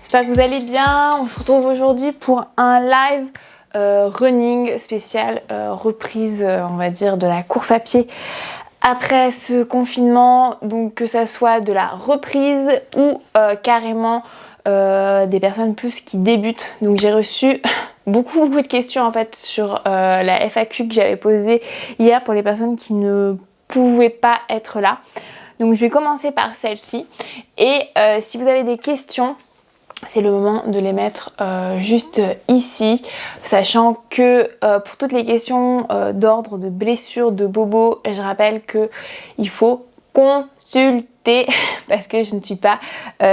J'espère que vous allez bien. On se retrouve aujourd'hui pour un live running spécial reprise, on va dire, de la course à pied après ce confinement. Donc que ça soit de la reprise ou carrément des personnes plus qui débutent. Donc j'ai reçu beaucoup de questions en fait sur la FAQ que j'avais posée hier pour les personnes qui ne pouvaient pas être là. Donc je vais commencer par celle-ci et si vous avez des questions, c'est le moment de les mettre juste ici, sachant que pour toutes les questions d'ordre de blessures, de bobos, je rappelle qu'il faut consulter parce que je ne suis pas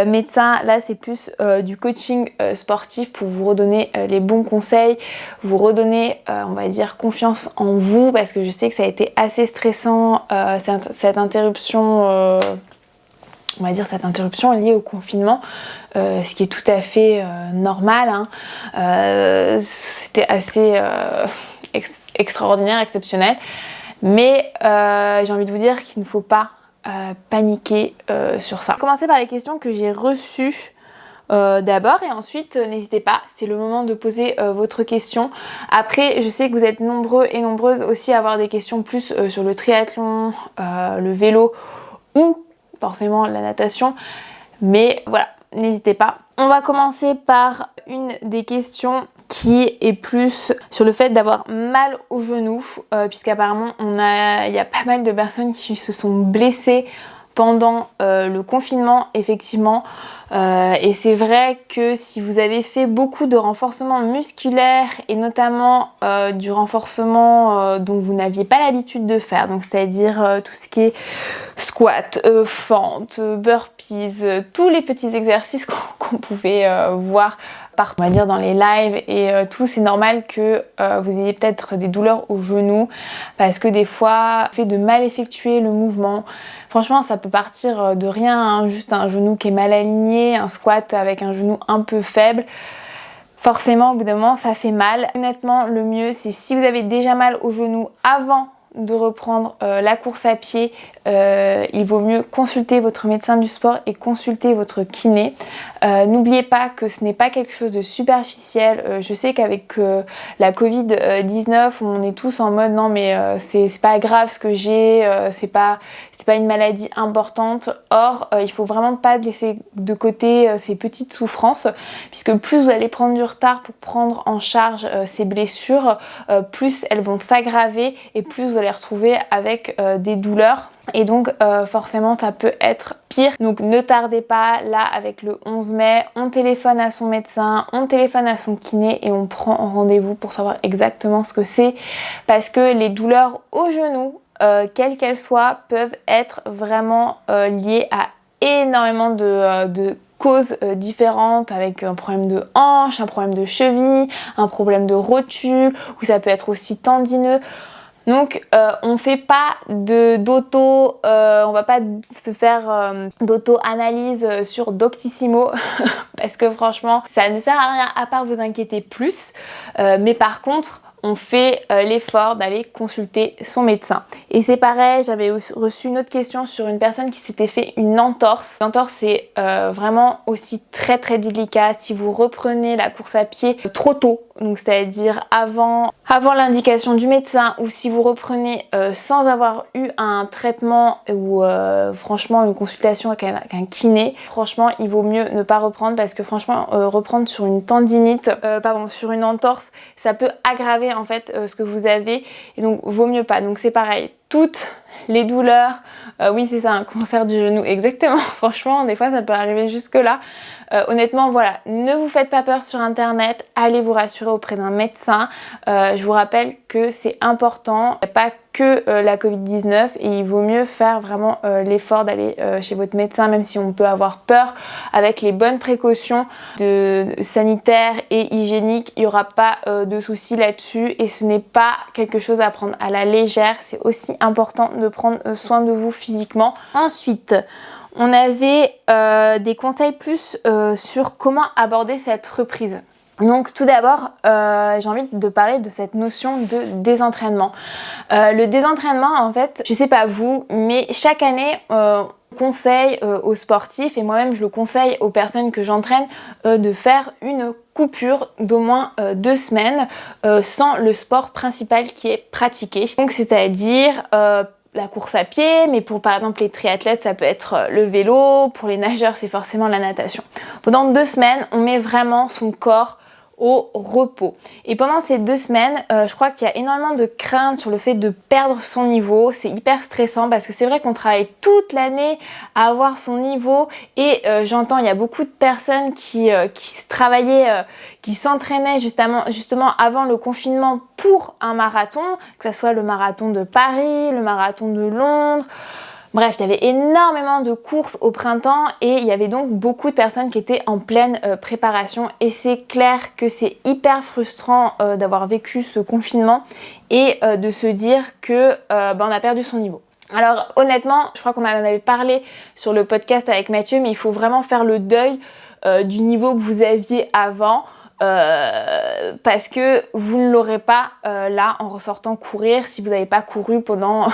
médecin. Là c'est plus du coaching sportif pour vous redonner les bons conseils, vous redonner on va dire confiance en vous, parce que je sais que ça a été assez stressant cette interruption, on va dire cette interruption liée au confinement, ce qui est tout à fait normal, hein. C'était assez extraordinaire, exceptionnel, mais j'ai envie de vous dire qu'il ne faut pas paniquer sur ça. Je vais commencer par les questions que j'ai reçues d'abord et ensuite n'hésitez pas, c'est le moment de poser votre question. Après je sais que vous êtes nombreux et nombreuses aussi à avoir des questions plus sur le triathlon, le vélo ou forcément la natation, mais voilà, n'hésitez pas. On va commencer par une des questions qui est plus sur le fait d'avoir mal au genou, puisqu'apparemment il y a pas mal de personnes qui se sont blessées pendant le confinement, effectivement. Et c'est vrai que si vous avez fait beaucoup de renforcement musculaire et notamment du renforcement dont vous n'aviez pas l'habitude de faire, donc c'est-à-dire tout ce qui est squat, fente, burpees, tous les petits exercices qu'on pouvait voir partout, on va dire dans les lives et tout, c'est normal que vous ayez peut-être des douleurs au genou parce que des fois, le fait de mal effectuer le mouvement, franchement ça peut partir de rien, hein, juste un genou qui est mal aligné, un squat avec un genou un peu faible. Forcément au bout d'un moment ça fait mal. Honnêtement le mieux c'est si vous avez déjà mal au genou avant de reprendre la course à pied, il vaut mieux consulter votre médecin du sport et consulter votre kiné. N'oubliez pas que ce n'est pas quelque chose de superficiel. Je sais qu'avec la Covid-19 on est tous en mode non mais c'est pas grave ce que j'ai, c'est pas une maladie importante. Or il faut vraiment pas laisser de côté ces petites souffrances, puisque plus vous allez prendre du retard pour prendre en charge ces blessures, plus elles vont s'aggraver et plus vous allez retrouver avec des douleurs. Et donc forcément ça peut être pire. Donc ne tardez pas, là avec le 11 mai, on téléphone à son médecin, on téléphone à son kiné et on prend rendez-vous pour savoir exactement ce que c'est. Parce que les douleurs au genou, quelles qu'elles soient, peuvent être vraiment liées à énormément de causes différentes, avec un problème de hanche, un problème de cheville, un problème de rotule, ou ça peut être aussi tendineux. Donc on fait pas d'auto, on va pas se faire d'auto-analyse sur Doctissimo parce que franchement ça ne sert à rien à part vous inquiéter plus, mais par contre on fait l'effort d'aller consulter son médecin. Et c'est pareil, j'avais reçu une autre question sur une personne qui s'était fait une entorse. L'entorse c'est vraiment aussi très très délicat si vous reprenez la course à pied trop tôt, donc c'est-à-dire avant l'indication du médecin, ou si vous reprenez sans avoir eu un traitement ou franchement une consultation avec un kiné, franchement il vaut mieux ne pas reprendre, parce que franchement reprendre sur une tendinite, sur une entorse, ça peut aggraver en fait ce que vous avez, et donc vaut mieux pas. Donc c'est pareil, toutes les douleurs, oui c'est ça, un cancer du genou, exactement, franchement des fois ça peut arriver jusque là. Honnêtement voilà, ne vous faites pas peur sur internet, allez vous rassurer auprès d'un médecin. Je vous rappelle que c'est important, il n'y a pas que la Covid-19 et il vaut mieux faire vraiment l'effort d'aller chez votre médecin, même si on peut avoir peur. Avec les bonnes précautions sanitaires et hygiéniques, il n'y aura pas de soucis là-dessus, et ce n'est pas quelque chose à prendre à la légère. C'est aussi important de prendre soin de vous physiquement. Ensuite, on avait des conseils plus sur comment aborder cette reprise. Donc tout d'abord, j'ai envie de parler de cette notion de désentraînement. Le désentraînement, en fait, je sais pas vous, mais chaque année, on conseille aux sportifs, et moi-même je le conseille aux personnes que j'entraîne, de faire une coupure d'au moins 2 semaines sans le sport principal qui est pratiqué. Donc c'est-à-dire la course à pied, mais pour par exemple les triathlètes, ça peut être le vélo, pour les nageurs, c'est forcément la natation. Pendant 2 semaines, on met vraiment son corps au repos. Et pendant ces 2 semaines, je crois qu'il y a énormément de crainte sur le fait de perdre son niveau. C'est hyper stressant parce que c'est vrai qu'on travaille toute l'année à avoir son niveau et j'entends, il y a beaucoup de personnes qui travaillaient, qui s'entraînaient justement avant le confinement pour un marathon, que ce soit le marathon de Paris, le marathon de Londres. Bref, il y avait énormément de courses au printemps et il y avait donc beaucoup de personnes qui étaient en pleine préparation et c'est clair que c'est hyper frustrant d'avoir vécu ce confinement et de se dire que on a perdu son niveau. Alors honnêtement, je crois qu'on en avait parlé sur le podcast avec Mathieu, mais il faut vraiment faire le deuil du niveau que vous aviez avant. Parce que vous ne l'aurez pas là en ressortant courir si vous n'avez pas couru pendant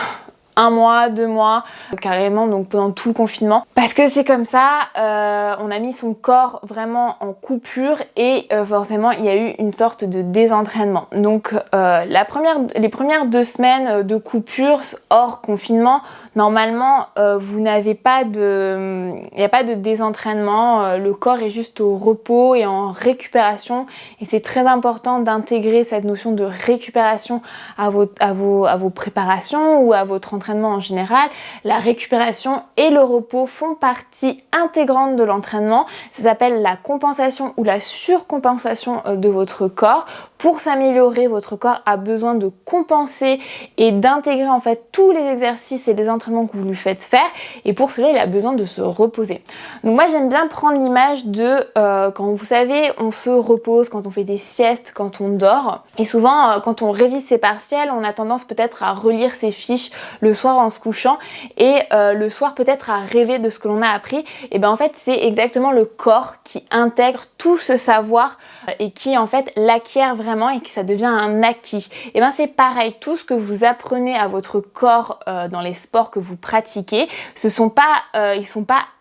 1 mois, 2 mois, carrément donc pendant tout le confinement. Parce que c'est comme ça, on a mis son corps vraiment en coupure et forcément il y a eu une sorte de désentraînement. Donc les premières 2 semaines de coupure hors confinement, normalement vous n'avez pas de... il n'y a pas de désentraînement, le corps est juste au repos et en récupération et c'est très important d'intégrer cette notion de récupération à vos préparations ou à votre entraînement en général. La récupération et le repos font partie intégrante de l'entraînement. Ça s'appelle la compensation ou la surcompensation de votre corps. Pour s'améliorer, votre corps a besoin de compenser et d'intégrer en fait tous les exercices et les entraînements que vous lui faites faire et pour cela il a besoin de se reposer. Donc moi j'aime bien prendre l'image de quand vous savez on se repose, quand on fait des siestes, quand on dort et souvent quand on révise ses partiels on a tendance peut-être à relire ses fiches le soir en se couchant et le soir peut-être à rêver de ce que l'on a appris. Et bien en fait c'est exactement le corps qui intègre tout ce savoir et qui en fait l'acquiert vraiment et que ça devient un acquis. Et bien c'est pareil, tout ce que vous apprenez à votre corps dans les sports que vous pratiquez, ils sont pas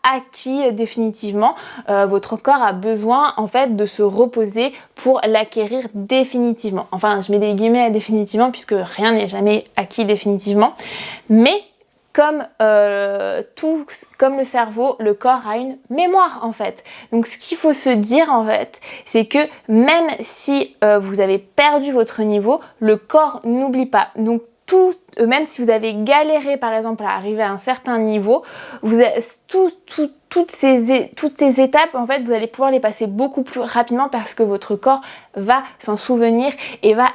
acquis définitivement. Votre corps a besoin en fait de se reposer pour l'acquérir définitivement. Enfin je mets des guillemets à définitivement puisque rien n'est jamais acquis définitivement. Mais comme comme le cerveau, le corps a une mémoire en fait. Donc ce qu'il faut se dire en fait, c'est que même si vous avez perdu votre niveau, le corps n'oublie pas. Donc même si vous avez galéré par exemple à arriver à un certain niveau, vous avez, toutes ces étapes en fait vous allez pouvoir les passer beaucoup plus rapidement parce que votre corps va s'en souvenir et va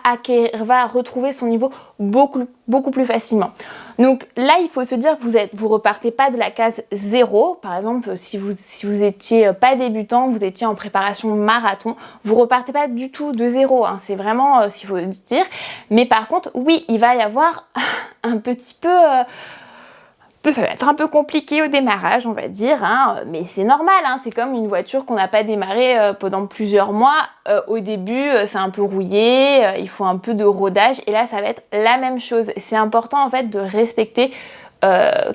retrouver son niveau beaucoup plus facilement. Donc là il faut se dire que vous repartez pas de la case 0. Par exemple si vous étiez pas débutant, vous étiez en préparation marathon, vous repartez pas du tout de 0 hein. C'est vraiment ce qu'il faut dire. Mais par contre oui il va y avoir un petit peu ça va être un peu compliqué au démarrage, on va dire, hein, mais c'est normal, hein, c'est comme une voiture qu'on n'a pas démarré pendant plusieurs mois. Au début, c'est un peu rouillé, il faut un peu de rodage, et là, ça va être la même chose. C'est important, en fait, de respecter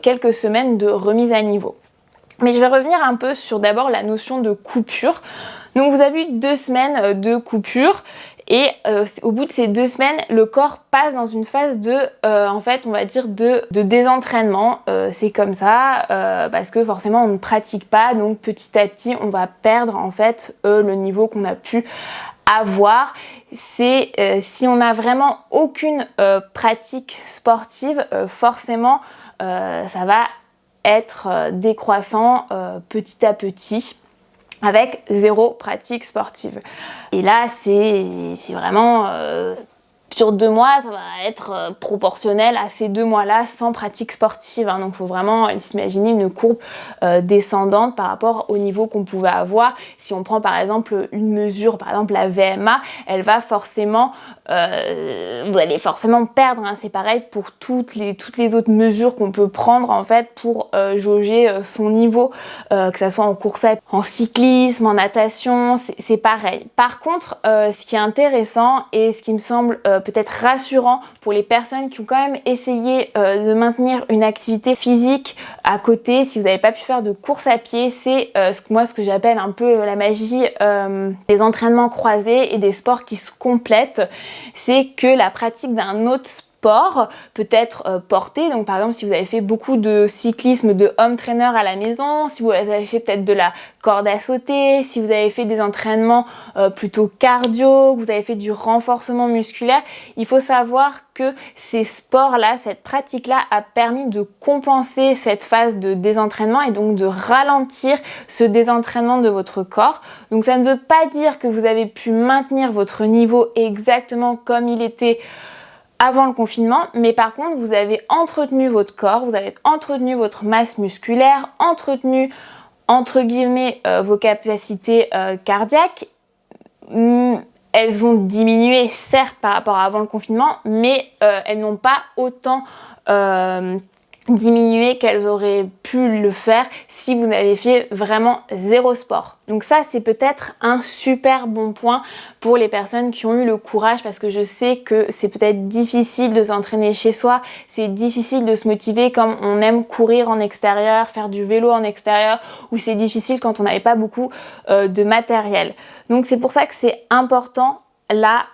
quelques semaines de remise à niveau. Mais je vais revenir un peu sur d'abord la notion de coupure. Donc, vous avez eu 2 semaines de coupure. Et au bout de ces 2 semaines, le corps passe dans une phase de, en fait, on va dire de désentraînement. C'est comme ça, parce que forcément, on ne pratique pas. Donc, petit à petit, on va perdre, en fait, le niveau qu'on a pu avoir. C'est si on n'a vraiment aucune pratique sportive, forcément, ça va être décroissant petit à petit, avec 0 pratique sportive. Et là, c'est vraiment sur 2 mois, ça va être proportionnel à ces 2 mois-là sans pratique sportive. Hein. Donc il faut vraiment s'imaginer une courbe descendante par rapport au niveau qu'on pouvait avoir. Si on prend par exemple une mesure, par exemple la VMA, elle va forcément, vous allez forcément perdre. Hein. C'est pareil pour toutes les autres mesures qu'on peut prendre en fait pour jauger son niveau, que ça soit en course à pied, en cyclisme, en natation, c'est pareil. Par contre, ce qui est intéressant et ce qui me semble peut-être rassurant pour les personnes qui ont quand même essayé de maintenir une activité physique à côté, si vous n'avez pas pu faire de course à pied, c'est ce que j'appelle un peu la magie des entraînements croisés et des sports qui se complètent. C'est que la pratique d'un autre sport peut être porté. Donc par exemple, si vous avez fait beaucoup de cyclisme, de home trainer à la maison, si vous avez fait peut-être de la corde à sauter, si vous avez fait des entraînements plutôt cardio, que vous avez fait du renforcement musculaire, il faut savoir que ces sports-là, cette pratique-là a permis de compenser cette phase de désentraînement et donc de ralentir ce désentraînement de votre corps. Donc ça ne veut pas dire que vous avez pu maintenir votre niveau exactement comme il était avant le confinement, mais par contre vous avez entretenu votre corps, vous avez entretenu votre masse musculaire, entretenu entre guillemets vos capacités cardiaques. Elles ont diminué certes par rapport à avant le confinement, mais elles n'ont pas autant diminuer qu'elles auraient pu le faire si vous n'avez fait vraiment zéro sport. Donc ça, c'est peut-être un super bon point pour les personnes qui ont eu le courage, parce que je sais que c'est peut-être difficile de s'entraîner chez soi, c'est difficile de se motiver comme on aime courir en extérieur, faire du vélo en extérieur, ou c'est difficile quand on n'avait pas beaucoup de matériel. Donc c'est pour ça que c'est important là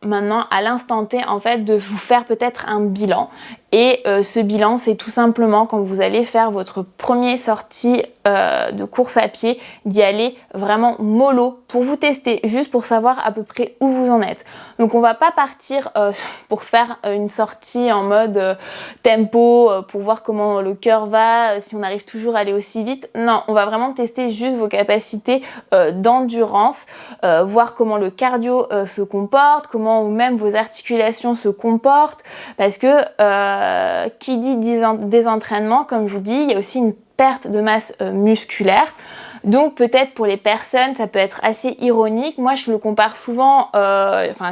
maintenant à l'instant T en fait de vous faire peut-être un bilan, et ce bilan c'est tout simplement quand vous allez faire votre première sortie de course à pied, d'y aller vraiment mollo pour vous tester, juste pour savoir à peu près où vous en êtes. Donc on va pas partir pour se faire une sortie en mode tempo pour voir comment le cœur va, si on arrive toujours à aller aussi vite. Non, on va vraiment tester juste vos capacités d'endurance, voir comment le cardio se comporte, comment même vos articulations se comportent, parce que qui dit désentraînement, comme je vous dis, il y a aussi une perte de masse musculaire. Donc peut-être pour les personnes, ça peut être assez ironique. Moi, je le compare souvent,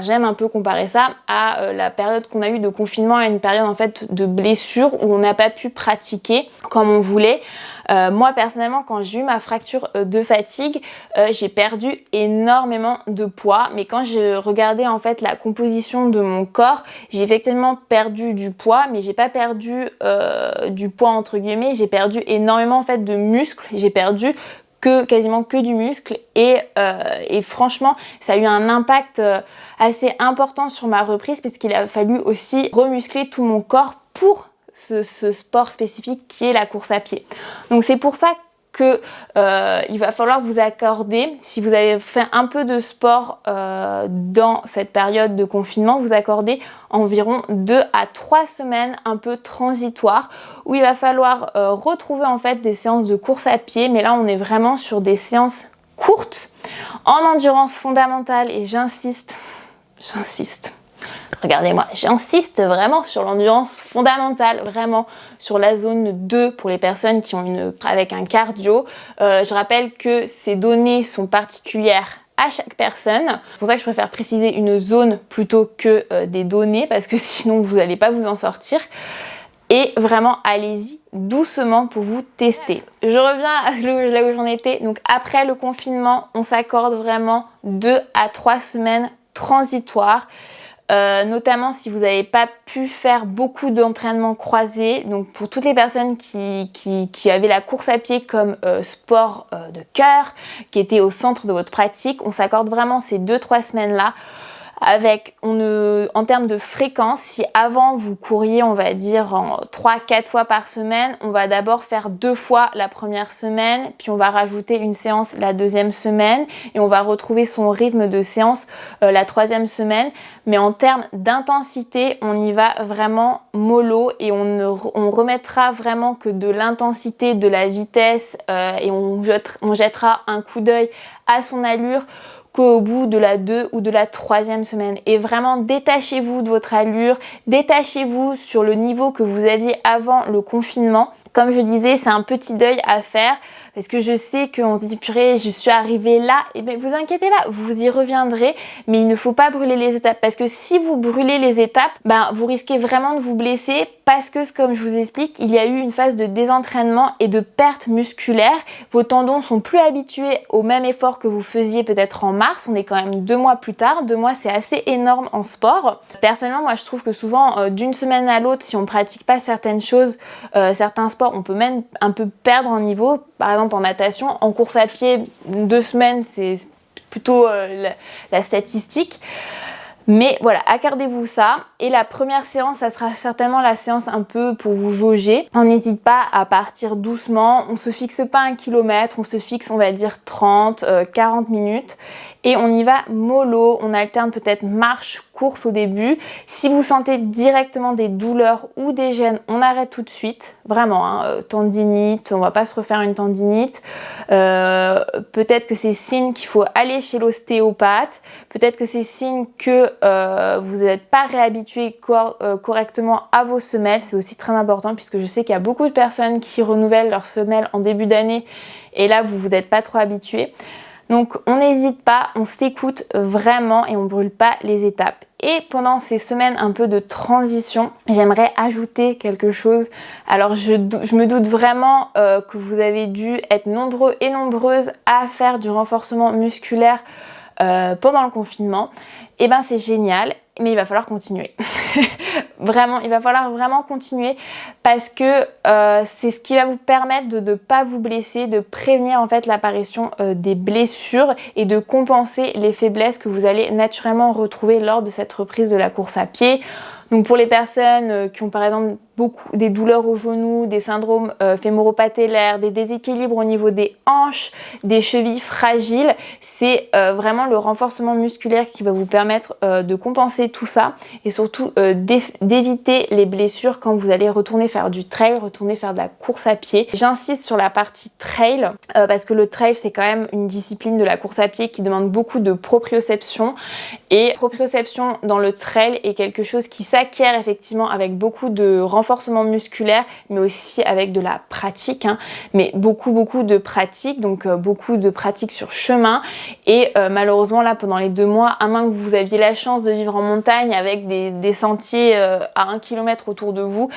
j'aime un peu comparer ça à la période qu'on a eue de confinement, à une période en fait de blessure où on n'a pas pu pratiquer comme on voulait. Moi personnellement, quand j'ai eu ma fracture de fatigue, j'ai perdu énormément de poids, mais quand je regardais en fait la composition de mon corps, j'ai effectivement perdu du poids, mais j'ai pas perdu du poids entre guillemets, j'ai perdu énormément en fait de muscles, j'ai perdu quasiment que du muscle, et franchement ça a eu un impact assez important sur ma reprise, parce qu'il a fallu aussi remuscler tout mon corps pour ce sport spécifique qui est la course à pied. Donc c'est pour ça que il va falloir vous accorder, si vous avez fait un peu de sport dans cette période de confinement, vous accorder environ 2 à 3 semaines un peu transitoires où il va falloir retrouver en fait des séances de course à pied, mais là on est vraiment sur des séances courtes en endurance fondamentale, et j'insiste, regardez-moi, j'insiste vraiment sur l'endurance fondamentale, vraiment sur la zone 2 pour les personnes qui ont avec un cardio. Je rappelle que ces données sont particulières à chaque personne. C'est pour ça que je préfère préciser une zone plutôt que des données, parce que sinon vous n'allez pas vous en sortir. Et vraiment, allez-y doucement pour vous tester. Je reviens là où j'en étais. Donc après le confinement, on s'accorde vraiment 2 à 3 semaines transitoires. Notamment si vous n'avez pas pu faire beaucoup d'entraînements croisés. Donc pour toutes les personnes qui avaient la course à pied comme sport de cœur, qui était au centre de votre pratique, on s'accorde vraiment ces 2-3 semaines là. En termes de fréquence, si avant vous couriez on va dire en 3-4 fois par semaine, on va d'abord faire 2 fois la première semaine, puis on va rajouter une séance la deuxième semaine, et on va retrouver son rythme de séance la troisième semaine. Mais en termes d'intensité, on y va vraiment mollo, et on remettra vraiment que de l'intensité, de la vitesse, et on jettera un coup d'œil à son allure qu'au bout de la 2 ou de la 3e semaine. Et vraiment, détachez-vous de votre allure, détachez-vous sur le niveau que vous aviez avant le confinement. Comme je disais, c'est un petit deuil à faire parce que je sais qu'on se dit purée, je suis arrivée là. Et bien vous inquiétez pas, vous y reviendrez, mais il ne faut pas brûler les étapes parce que si vous brûlez les étapes, vous risquez vraiment de vous blesser parce que comme je vous explique, il y a eu une phase de désentraînement et de perte musculaire. Vos tendons sont plus habitués au même effort que vous faisiez peut-être en mars. On est quand même 2 mois plus tard. 2 mois, c'est assez énorme en sport. Personnellement, moi, je trouve que souvent, d'une semaine à l'autre, si on pratique pas certaines choses, certains sports, on peut même un peu perdre en niveau. Par exemple, en natation, en course à pied, 2 semaines, c'est plutôt la statistique. Mais voilà, accordez-vous ça. Et la première séance, ça sera certainement la séance un peu pour vous jauger. On n'hésite pas à partir doucement. On se fixe pas 1 kilomètre, on se fixe, on va dire 30, 40 minutes. Et on y va mollo. On alterne peut-être marche, course au début. Si vous sentez directement des douleurs ou des gênes, on arrête tout de suite. Vraiment, tendinite, on va pas se refaire une tendinite. Peut-être que c'est signe qu'il faut aller chez l'ostéopathe. Peut-être que c'est signe que vous n'êtes pas réhabitué correctement à vos semelles. C'est aussi très important puisque je sais qu'il y a beaucoup de personnes qui renouvellent leurs semelles en début d'année et là vous n'êtes pas trop habitué. Donc on n'hésite pas, on s'écoute vraiment et on ne brûle pas les étapes. Et pendant ces semaines un peu de transition, j'aimerais ajouter quelque chose. Alors je me doute vraiment que vous avez dû être nombreux et nombreuses à faire du renforcement musculaire pendant le confinement. Et ben c'est génial, mais il va falloir continuer. Vraiment, il va falloir vraiment continuer parce que c'est ce qui va vous permettre de ne pas vous blesser, de prévenir en fait l'apparition des blessures et de compenser les faiblesses que vous allez naturellement retrouver lors de cette reprise de la course à pied. Donc pour les personnes qui ont par exemple des douleurs au genou, des syndromes fémoro-patellaires, des déséquilibres au niveau des hanches, des chevilles fragiles, c'est vraiment le renforcement musculaire qui va vous permettre de compenser tout ça et surtout d'éviter les blessures quand vous allez retourner faire du trail, retourner faire de la course à pied. J'insiste sur la partie trail parce que le trail c'est quand même une discipline de la course à pied qui demande beaucoup de proprioception et proprioception dans le trail est quelque chose qui s'acquiert effectivement avec beaucoup de renforcement musculaire mais aussi avec de la pratique mais beaucoup de pratique, donc beaucoup de pratique sur chemin et malheureusement là pendant les 2 mois, à moins que vous aviez la chance de vivre en montagne avec des sentiers à 1 kilomètre autour de vous,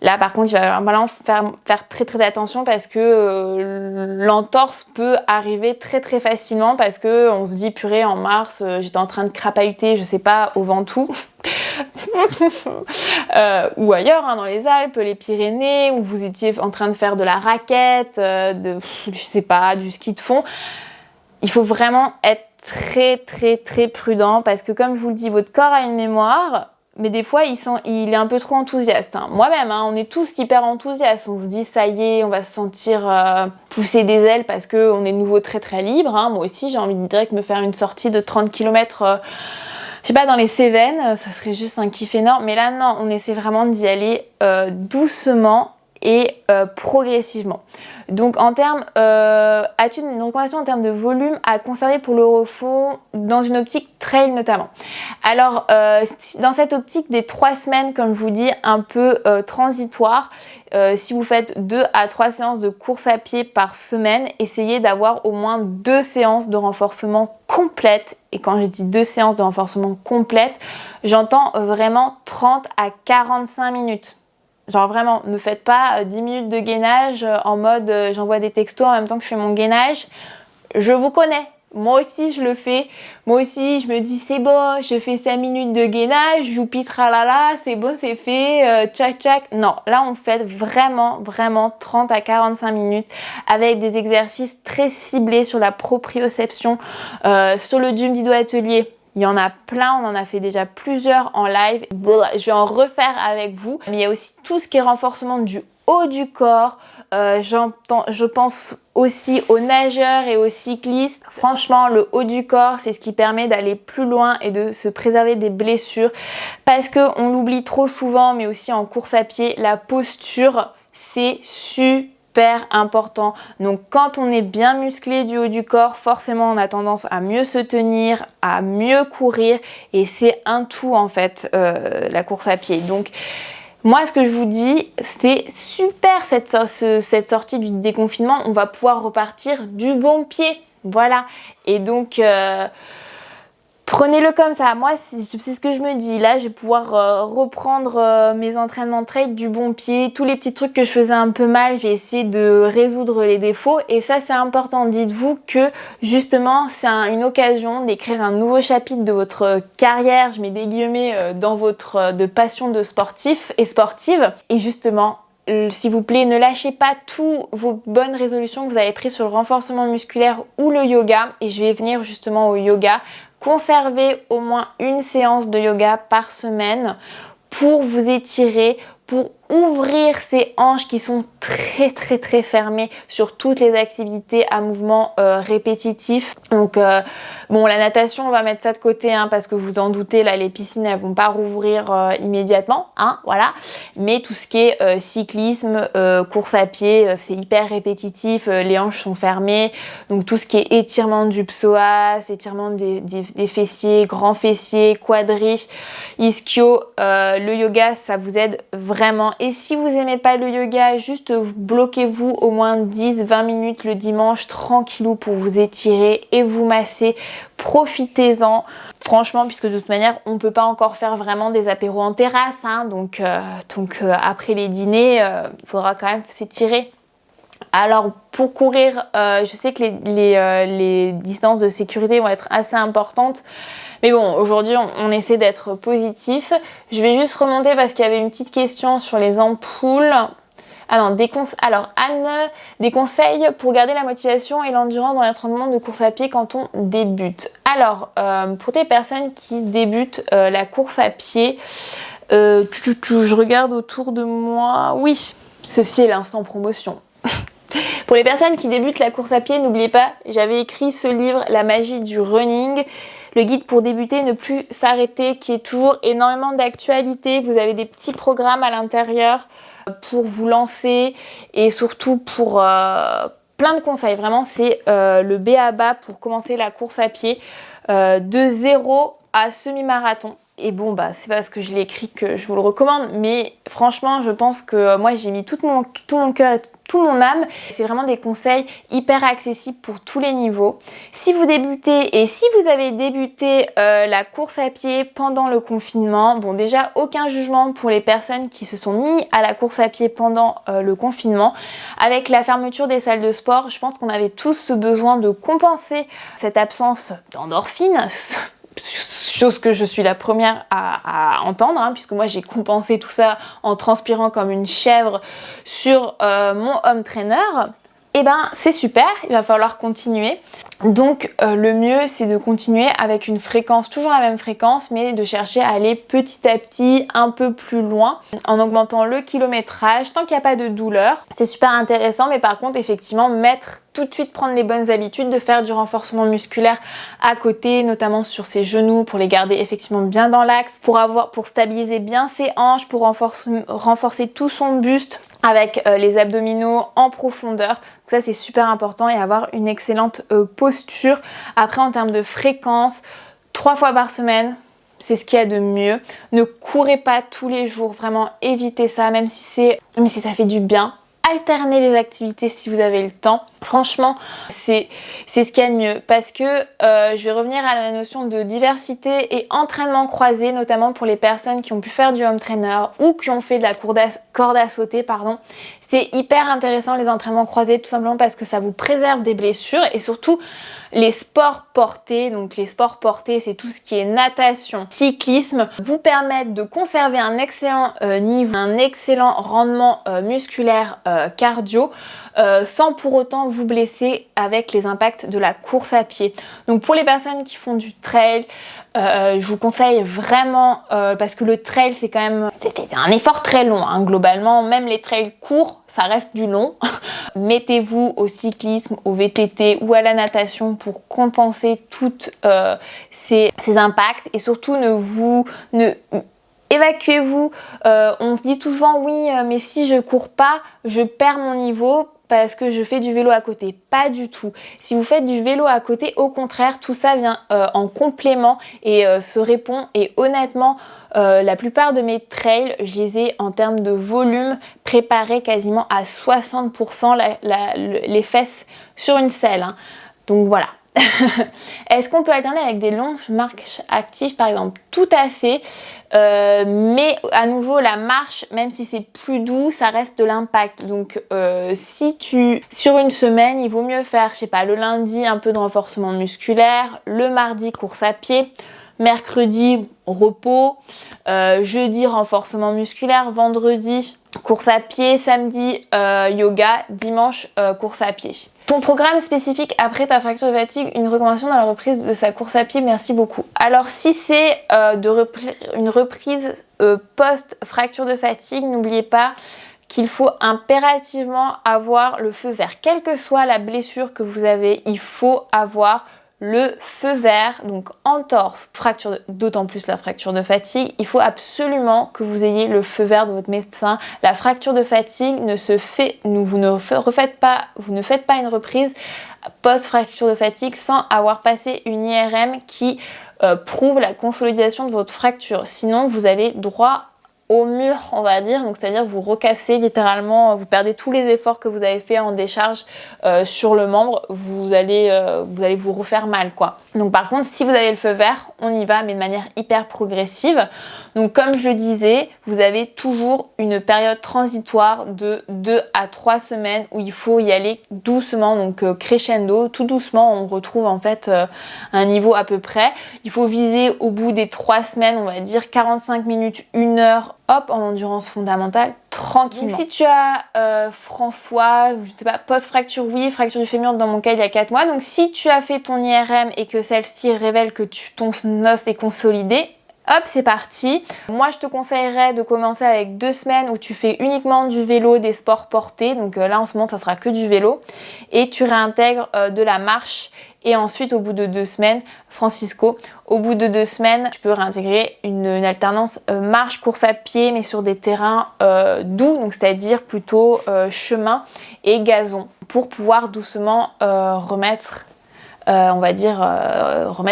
là par contre il va vraiment faire très attention parce que l'entorse peut arriver très facilement parce que on se dit purée en mars j'étais en train de crapahuter je sais pas au Ventoux ou ailleurs dans les Alpes, les Pyrénées où vous étiez en train de faire de la raquette, je sais pas, du ski de fond. Il faut vraiment être très prudent parce que comme je vous le dis, votre corps a une mémoire. Mais des fois, il est un peu trop enthousiaste. Moi-même, on est tous hyper enthousiastes. On se dit, ça y est, on va se sentir pousser des ailes parce qu'on est de nouveau très libre. Moi aussi, j'ai envie de direct me faire une sortie de 30 km, je sais pas, dans les Cévennes. Ça serait juste un kiff énorme. Mais là, non, on essaie vraiment d'y aller doucement et progressivement. Donc en termes, as-tu une recommandation en termes de volume à conserver pour le refond dans une optique trail notamment? Alors dans cette optique des 3 semaines comme je vous dis un peu transitoire, si vous faites 2 à 3 séances de course à pied par semaine, essayez d'avoir au moins 2 séances de renforcement complètes. Et quand je dis 2 séances de renforcement complètes, j'entends vraiment 30 à 45 minutes. Genre vraiment, ne faites pas 10 minutes de gainage en mode j'envoie des textos en même temps que je fais mon gainage. Je vous connais, moi aussi je le fais. Moi aussi je me dis c'est bon, je fais 5 minutes de gainage, youpi tralala, c'est bon, c'est fait, tchac. Non, là on fait vraiment 30 à 45 minutes avec des exercices très ciblés sur la proprioception, sur le Jumdido Atelier. Il y en a plein, on en a fait déjà plusieurs en live. Je vais en refaire avec vous. Mais il y a aussi tout ce qui est renforcement du haut du corps. Je pense aussi aux nageurs et aux cyclistes. Franchement, le haut du corps, c'est ce qui permet d'aller plus loin et de se préserver des blessures. Parce qu'on l'oublie trop souvent, mais aussi en course à pied, la posture, c'est super super important. Donc quand on est bien musclé du haut du corps, forcément on a tendance à mieux se tenir, à mieux courir et c'est un tout en fait la course à pied. Donc moi ce que je vous dis, c'est super cette sortie du déconfinement, on va pouvoir repartir du bon pied. Voilà, et donc prenez-le comme ça. Moi, c'est ce que je me dis. Là, je vais pouvoir reprendre mes entraînements de trail du bon pied. Tous les petits trucs que je faisais un peu mal, je vais essayer de résoudre les défauts. Et ça, c'est important. Dites-vous que, justement, c'est une occasion d'écrire un nouveau chapitre de votre carrière, je mets des guillemets, dans votre de passion de sportif et sportive. Et justement, s'il vous plaît, ne lâchez pas toutes vos bonnes résolutions que vous avez prises sur le renforcement musculaire ou le yoga. Et je vais venir justement au yoga. Conservez au moins une séance de yoga par semaine pour vous étirer, pour ouvrir ces hanches qui sont très fermées sur toutes les activités à mouvement répétitif. Donc bon, la natation on va mettre ça de côté hein, parce que vous en doutez, là les piscines elles vont pas rouvrir immédiatement, hein, voilà. Mais tout ce qui est cyclisme, course à pied, c'est hyper répétitif, les hanches sont fermées, donc tout ce qui est étirement du psoas, étirement des fessiers, grands fessiers, quadris, ischio, le yoga ça vous aide vraiment. Et si vous aimez pas le yoga, juste bloquez-vous au moins 10-20 minutes le dimanche tranquillou pour vous étirer et vous masser. Profitez-en, franchement, puisque de toute manière on peut pas encore faire vraiment des apéros en terrasse, hein, donc après les dîners, il faudra quand même s'étirer. Alors pour courir, je sais que les distances de sécurité vont être assez importantes. Mais bon, aujourd'hui, on essaie d'être positif. Je vais juste remonter parce qu'il y avait une petite question sur les ampoules. Ah non, alors Anne, des conseils pour garder la motivation et l'endurance dans l'entraînement de course à pied quand on débute. Alors, pour des personnes qui débutent la course à pied, je regarde autour de moi. Oui, ceci est l'instant promotion. Pour les personnes qui débutent la course à pied, n'oubliez pas, j'avais écrit ce livre, La magie du running. Le guide pour débuter, ne plus s'arrêter, qui est toujours énormément d'actualité. Vous avez des petits programmes à l'intérieur pour vous lancer et surtout pour plein de conseils. Vraiment, c'est le b.a.-ba pour commencer la course à pied de 0 à semi-marathon. Et bon, bah c'est parce que je l'ai écrit que je vous le recommande, mais franchement, je pense que moi, j'ai mis tout mon cœur et tout mon âme. C'est vraiment des conseils hyper accessibles pour tous les niveaux. Si vous débutez et si vous avez débuté la course à pied pendant le confinement, bon déjà aucun jugement pour les personnes qui se sont mis à la course à pied pendant le confinement. Avec la fermeture des salles de sport, je pense qu'on avait tous ce besoin de compenser cette absence d'endorphines. Chose que je suis la première à entendre, hein, puisque moi j'ai compensé tout ça en transpirant comme une chèvre sur mon home trainer. Et ben c'est super, il va falloir continuer. Donc le mieux c'est de continuer avec une fréquence, toujours la même fréquence, mais de chercher à aller petit à petit un peu plus loin en augmentant le kilométrage tant qu'il n'y a pas de douleur. C'est super intéressant, mais par contre effectivement tout de suite prendre les bonnes habitudes de faire du renforcement musculaire à côté, notamment sur ses genoux pour les garder effectivement bien dans l'axe, pour stabiliser bien ses hanches, pour renforcer tout son buste avec les abdominaux en profondeur. Donc ça c'est super important et avoir une excellente posture. Après en termes de fréquence, 3 fois par semaine, c'est ce qu'il y a de mieux. Ne courez pas tous les jours, vraiment évitez ça, même si ça fait du bien. Alternez les activités si vous avez le temps. Franchement, c'est ce qu'il y a de mieux parce que je vais revenir à la notion de diversité et entraînement croisé, notamment pour les personnes qui ont pu faire du home trainer ou qui ont fait de la corde à sauter, pardon. C'est hyper intéressant les entraînements croisés tout simplement parce que ça vous préserve des blessures et surtout les sports portés. Donc les sports portés, c'est tout ce qui est natation, cyclisme, vous permettent de conserver un excellent niveau, un excellent rendement musculaire cardio sans pour autant vous blesser avec les impacts de la course à pied. Donc pour les personnes qui font du trail, je vous conseille vraiment parce que le trail c'est quand même un effort très long hein, globalement, même les trails courts ça reste du long. Mettez-vous au cyclisme, au VTT ou à la natation pour compenser toutes ces impacts et surtout évacuez-vous. On se dit souvent oui mais si je cours pas je perds mon niveau. parce que je fais du vélo à côté. Pas du tout. Si vous faites du vélo à côté, au contraire, tout ça vient en complément et se répond. Et honnêtement, la plupart de mes trails, je les ai en termes de volume préparés quasiment à 60% les fesses sur une selle. Hein. Donc voilà. Est-ce qu'on peut alterner avec des longues marches actives par exemple? Tout à fait. Mais à nouveau la marche, même si c'est plus doux, ça reste de l'impact. Donc sur une semaine, il vaut mieux faire, je sais pas, le lundi un peu de renforcement musculaire, le mardi course à pied, mercredi repos, jeudi renforcement musculaire, vendredi course à pied, samedi yoga, dimanche course à pied. Ton programme spécifique après ta fracture de fatigue, une recommandation dans la reprise de sa course à pied, merci beaucoup. Alors si c'est une reprise post-fracture de fatigue, n'oubliez pas qu'il faut impérativement avoir le feu vert. Quelle que soit la blessure que vous avez, il faut avoir le feu vert, donc entorse, d'autant plus la fracture de fatigue, il faut absolument que vous ayez le feu vert de votre médecin. La fracture de fatigue vous ne faites pas une reprise post-fracture de fatigue sans avoir passé une IRM qui prouve la consolidation de votre fracture. Sinon, vous avez droit au mur, on va dire, donc c'est-à-dire vous recassez littéralement, vous perdez tous les efforts que vous avez fait en décharge sur le membre, vous allez vous refaire mal quoi. Donc par contre, si vous avez le feu vert, on y va mais de manière hyper progressive. Donc comme je le disais, vous avez toujours une période transitoire de 2 à 3 semaines où il faut y aller doucement, donc crescendo, tout doucement, on retrouve en fait un niveau à peu près. Il faut viser au bout des 3 semaines, on va dire 45 minutes, 1 heure, hop, en endurance fondamentale, tranquillement. Donc si tu as François, je sais pas, post-fracture, oui, fracture du fémur dans mon cas il y a 4 mois, donc si tu as fait ton IRM et que celle-ci révèle que ton os est consolidé, hop, c'est parti. Moi, je te conseillerais de commencer avec 2 semaines où tu fais uniquement du vélo, des sports portés. Donc là, en ce moment, ça sera que du vélo. Et tu réintègres de la marche. Et ensuite, au bout de 2 semaines, Francisco, au bout de 2 semaines, tu peux réintégrer une alternance marche, course à pied, mais sur des terrains doux, donc c'est-à-dire plutôt chemin et gazon, pour pouvoir doucement remettre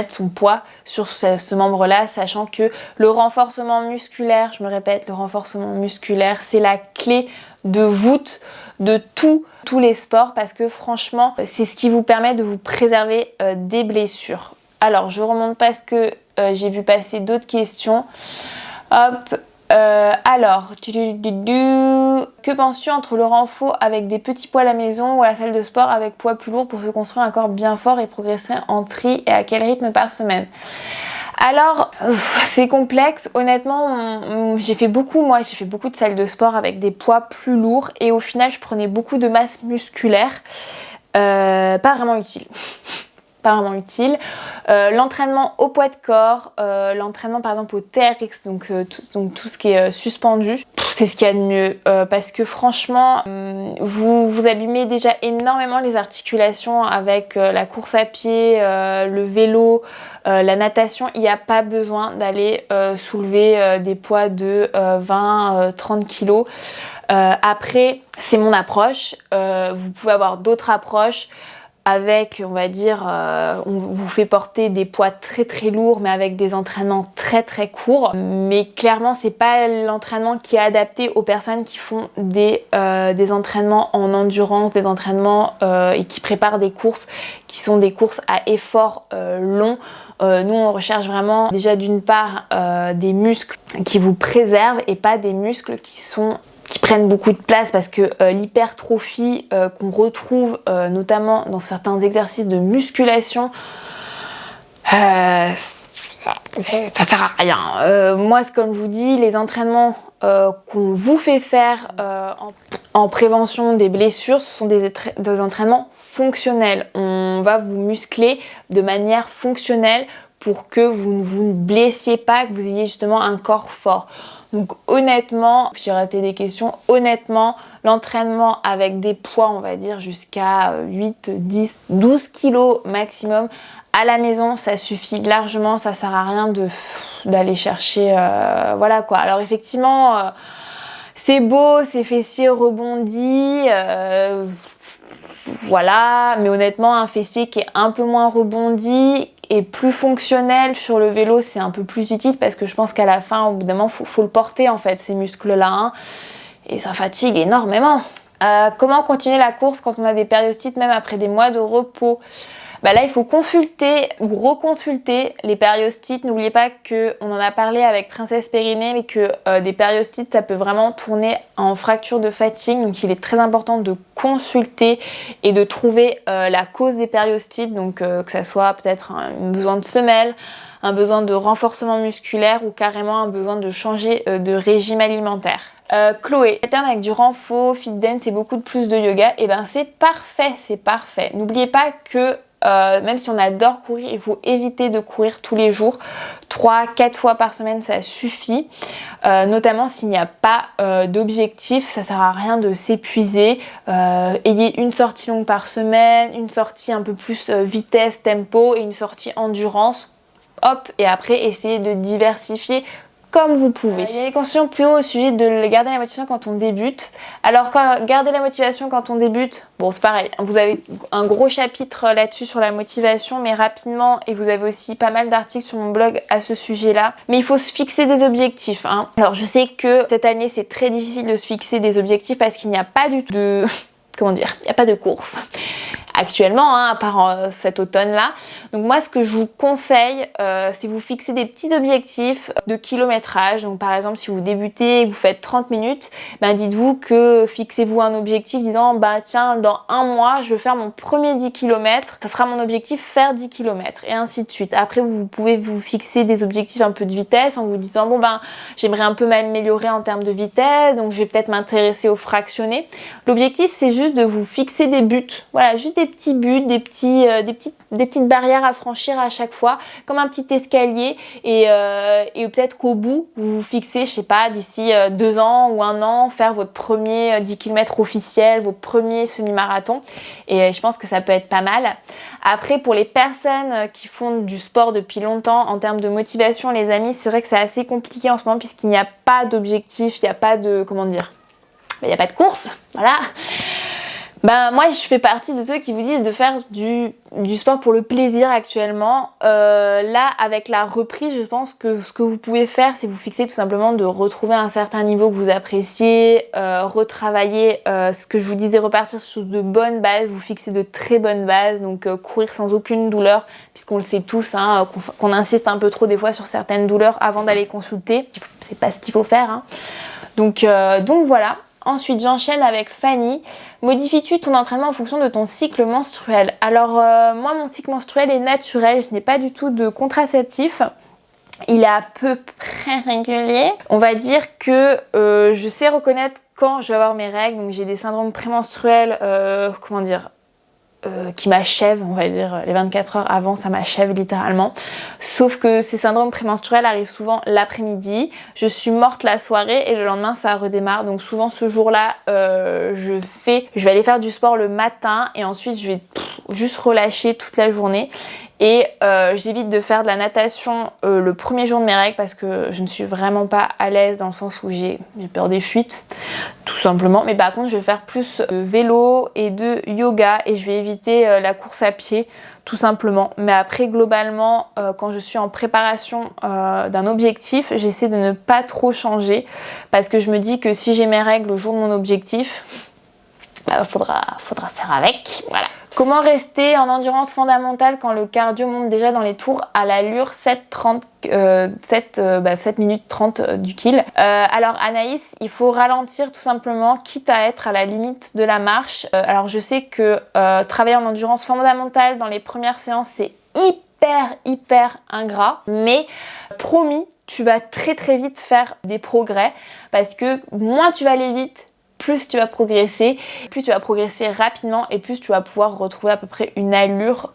son poids sur ce membre-là, sachant que le renforcement musculaire, je me répète, le renforcement musculaire, c'est la clé de voûte de tous les sports parce que franchement, c'est ce qui vous permet de vous préserver des blessures. Alors, je remonte parce que j'ai vu passer d'autres questions. Hop. Alors, que penses-tu entre le renfort avec des petits poids à la maison ou à la salle de sport avec poids plus lourd pour se construire un corps bien fort et progresser en tri et à quel rythme par semaine? Alors, c'est complexe. Honnêtement, j'ai fait beaucoup de salles de sport avec des poids plus lourds et au final, je prenais beaucoup de masse musculaire. Pas vraiment utile. Pas vraiment utile. L'entraînement au poids de corps, l'entraînement par exemple au TRX, donc tout ce qui est suspendu, c'est ce qu'il y a de mieux parce que franchement, vous abîmez déjà énormément les articulations avec la course à pied, le vélo, la natation. Il n'y a pas besoin d'aller soulever des poids de 20-30 kilos. Après, c'est mon approche. Vous pouvez avoir d'autres approches. Avec, on va dire, on vous fait porter des poids très très lourds mais avec des entraînements très très courts. Mais clairement, c'est pas l'entraînement qui est adapté aux personnes qui font des entraînements en endurance, des entraînements et qui préparent des courses qui sont des courses à effort long. Nous, on recherche vraiment déjà d'une part des muscles qui vous préservent et pas des muscles qui prennent beaucoup de place parce que l'hypertrophie qu'on retrouve notamment dans certains exercices de musculation, ça sert à rien. Moi, c'est comme je vous dis, les entraînements qu'on vous fait faire en prévention des blessures, ce sont des entraînements fonctionnels. On va vous muscler de manière fonctionnelle pour que vous ne blessiez pas, que vous ayez justement un corps fort. Donc honnêtement, j'ai raté des questions, honnêtement, l'entraînement avec des poids, on va dire jusqu'à 8, 10, 12 kilos maximum à la maison, ça suffit largement, ça sert à rien d'aller chercher, voilà quoi. Alors effectivement, c'est beau, c'est fessier rebondi, voilà, mais honnêtement un fessier qui est un peu moins rebondi et plus fonctionnel sur le vélo, c'est un peu plus utile parce que je pense qu'à la fin, au bout d'un moment, faut le porter en fait, ces muscles-là, hein, et ça fatigue énormément. Comment continuer la course quand on a des périostites même après des mois de repos? Bah là, il faut consulter ou reconsulter les périostites. N'oubliez pas qu'on en a parlé avec Princesse Périnée, mais que des périostites, ça peut vraiment tourner en fracture de fatigue. Donc, il est très important de consulter et de trouver la cause des périostites. Donc, que ça soit peut-être un besoin de semelle, un besoin de renforcement musculaire ou carrément un besoin de changer de régime alimentaire. Chloé, alterne avec du renfort, fit dance et beaucoup de plus de yoga, et ben c'est parfait, c'est parfait. N'oubliez pas que même si on adore courir, il faut éviter de courir tous les jours. 3-4 fois par semaine, ça suffit. Notamment s'il n'y a pas d'objectif, ça sert à rien de s'épuiser. Ayez une sortie longue par semaine, une sortie un peu plus vitesse, tempo et une sortie endurance. Hop, et après essayez de diversifier comme vous pouvez. Il y a les conseils plus haut au sujet de garder la motivation quand on débute. Alors garder la motivation quand on débute, bon c'est pareil, vous avez un gros chapitre là-dessus sur la motivation, mais rapidement, et vous avez aussi pas mal d'articles sur mon blog à ce sujet-là. Mais il faut se fixer des objectifs, hein. Alors je sais que cette année c'est très difficile de se fixer des objectifs parce qu'il n'y a pas du tout de... comment dire, il n'y a pas de course actuellement, hein, à part cet automne-là. Donc moi, ce que je vous conseille, c'est vous fixer des petits objectifs de kilométrage. Donc par exemple, si vous débutez et que vous faites 30 minutes, ben dites-vous que fixez-vous un objectif disant, bah tiens, dans un mois, je veux faire mon premier 10 km. Ça sera mon objectif, faire 10 km et ainsi de suite. Après, vous pouvez vous fixer des objectifs un peu de vitesse en vous disant, bon ben, j'aimerais un peu m'améliorer en termes de vitesse, donc je vais peut-être m'intéresser au fractionné. L'objectif, c'est juste de vous fixer des buts. Voilà, juste des petits buts, des petites barrières à franchir à chaque fois, comme un petit escalier, et peut-être qu'au bout, vous vous fixez, je sais pas, d'ici 2 ans ou 1 an, faire votre premier 10 km officiel, vos premiers semi-marathons, et je pense que ça peut être pas mal. Après, pour les personnes qui font du sport depuis longtemps, en termes de motivation, les amis, c'est vrai que c'est assez compliqué en ce moment, puisqu'il n'y a pas d'objectif, il n'y a pas de, comment dire, il n'y a pas de course, voilà. Ben moi je fais partie de ceux qui vous disent de faire du sport pour le plaisir actuellement. Là avec la reprise, je pense que ce que vous pouvez faire, c'est vous fixer tout simplement de retrouver un certain niveau que vous appréciez, retravailler ce que je vous disais, repartir sur de bonnes bases, vous fixer de très bonnes bases, donc courir sans aucune douleur, puisqu'on le sait tous, hein, qu'on insiste un peu trop des fois sur certaines douleurs avant d'aller consulter. C'est pas ce qu'il faut faire, hein. Donc voilà. Ensuite, j'enchaîne avec Fanny. Modifies-tu ton entraînement en fonction de ton cycle menstruel? Alors, moi, mon cycle menstruel est naturel. Je n'ai pas du tout de contraceptif. Il est à peu près régulier. On va dire que je sais reconnaître quand je vais avoir mes règles. Donc, j'ai des syndromes prémenstruels, comment dire, qui m'achèvent, on va dire, les 24 heures avant, ça m'achève littéralement. Sauf que ces syndromes prémenstruels arrivent souvent l'après-midi. Je suis morte la soirée et le lendemain, ça redémarre. Donc souvent, ce jour-là, je vais aller faire du sport le matin et ensuite, je vais juste relâcher toute la journée. Et j'évite de faire de la natation le premier jour de mes règles parce que je ne suis vraiment pas à l'aise dans le sens où j'ai peur des fuites, tout simplement. Mais par contre, je vais faire plus de vélo et de yoga et je vais éviter la course à pied, tout simplement. Mais après, globalement, quand je suis en préparation d'un objectif, j'essaie de ne pas trop changer parce que je me dis que si j'ai mes règles le jour de mon objectif, bah, faudra faire avec, voilà. Comment rester en endurance fondamentale quand le cardio monte déjà dans les tours à l'allure 7 minutes 30 du kill? Alors Anaïs, il faut ralentir tout simplement, quitte à être à la limite de la marche. Alors je sais que travailler en endurance fondamentale dans les premières séances, c'est hyper ingrat, mais promis, tu vas très vite faire des progrès parce que moins tu vas aller vite, plus tu vas progresser rapidement et plus tu vas pouvoir retrouver à peu près une allure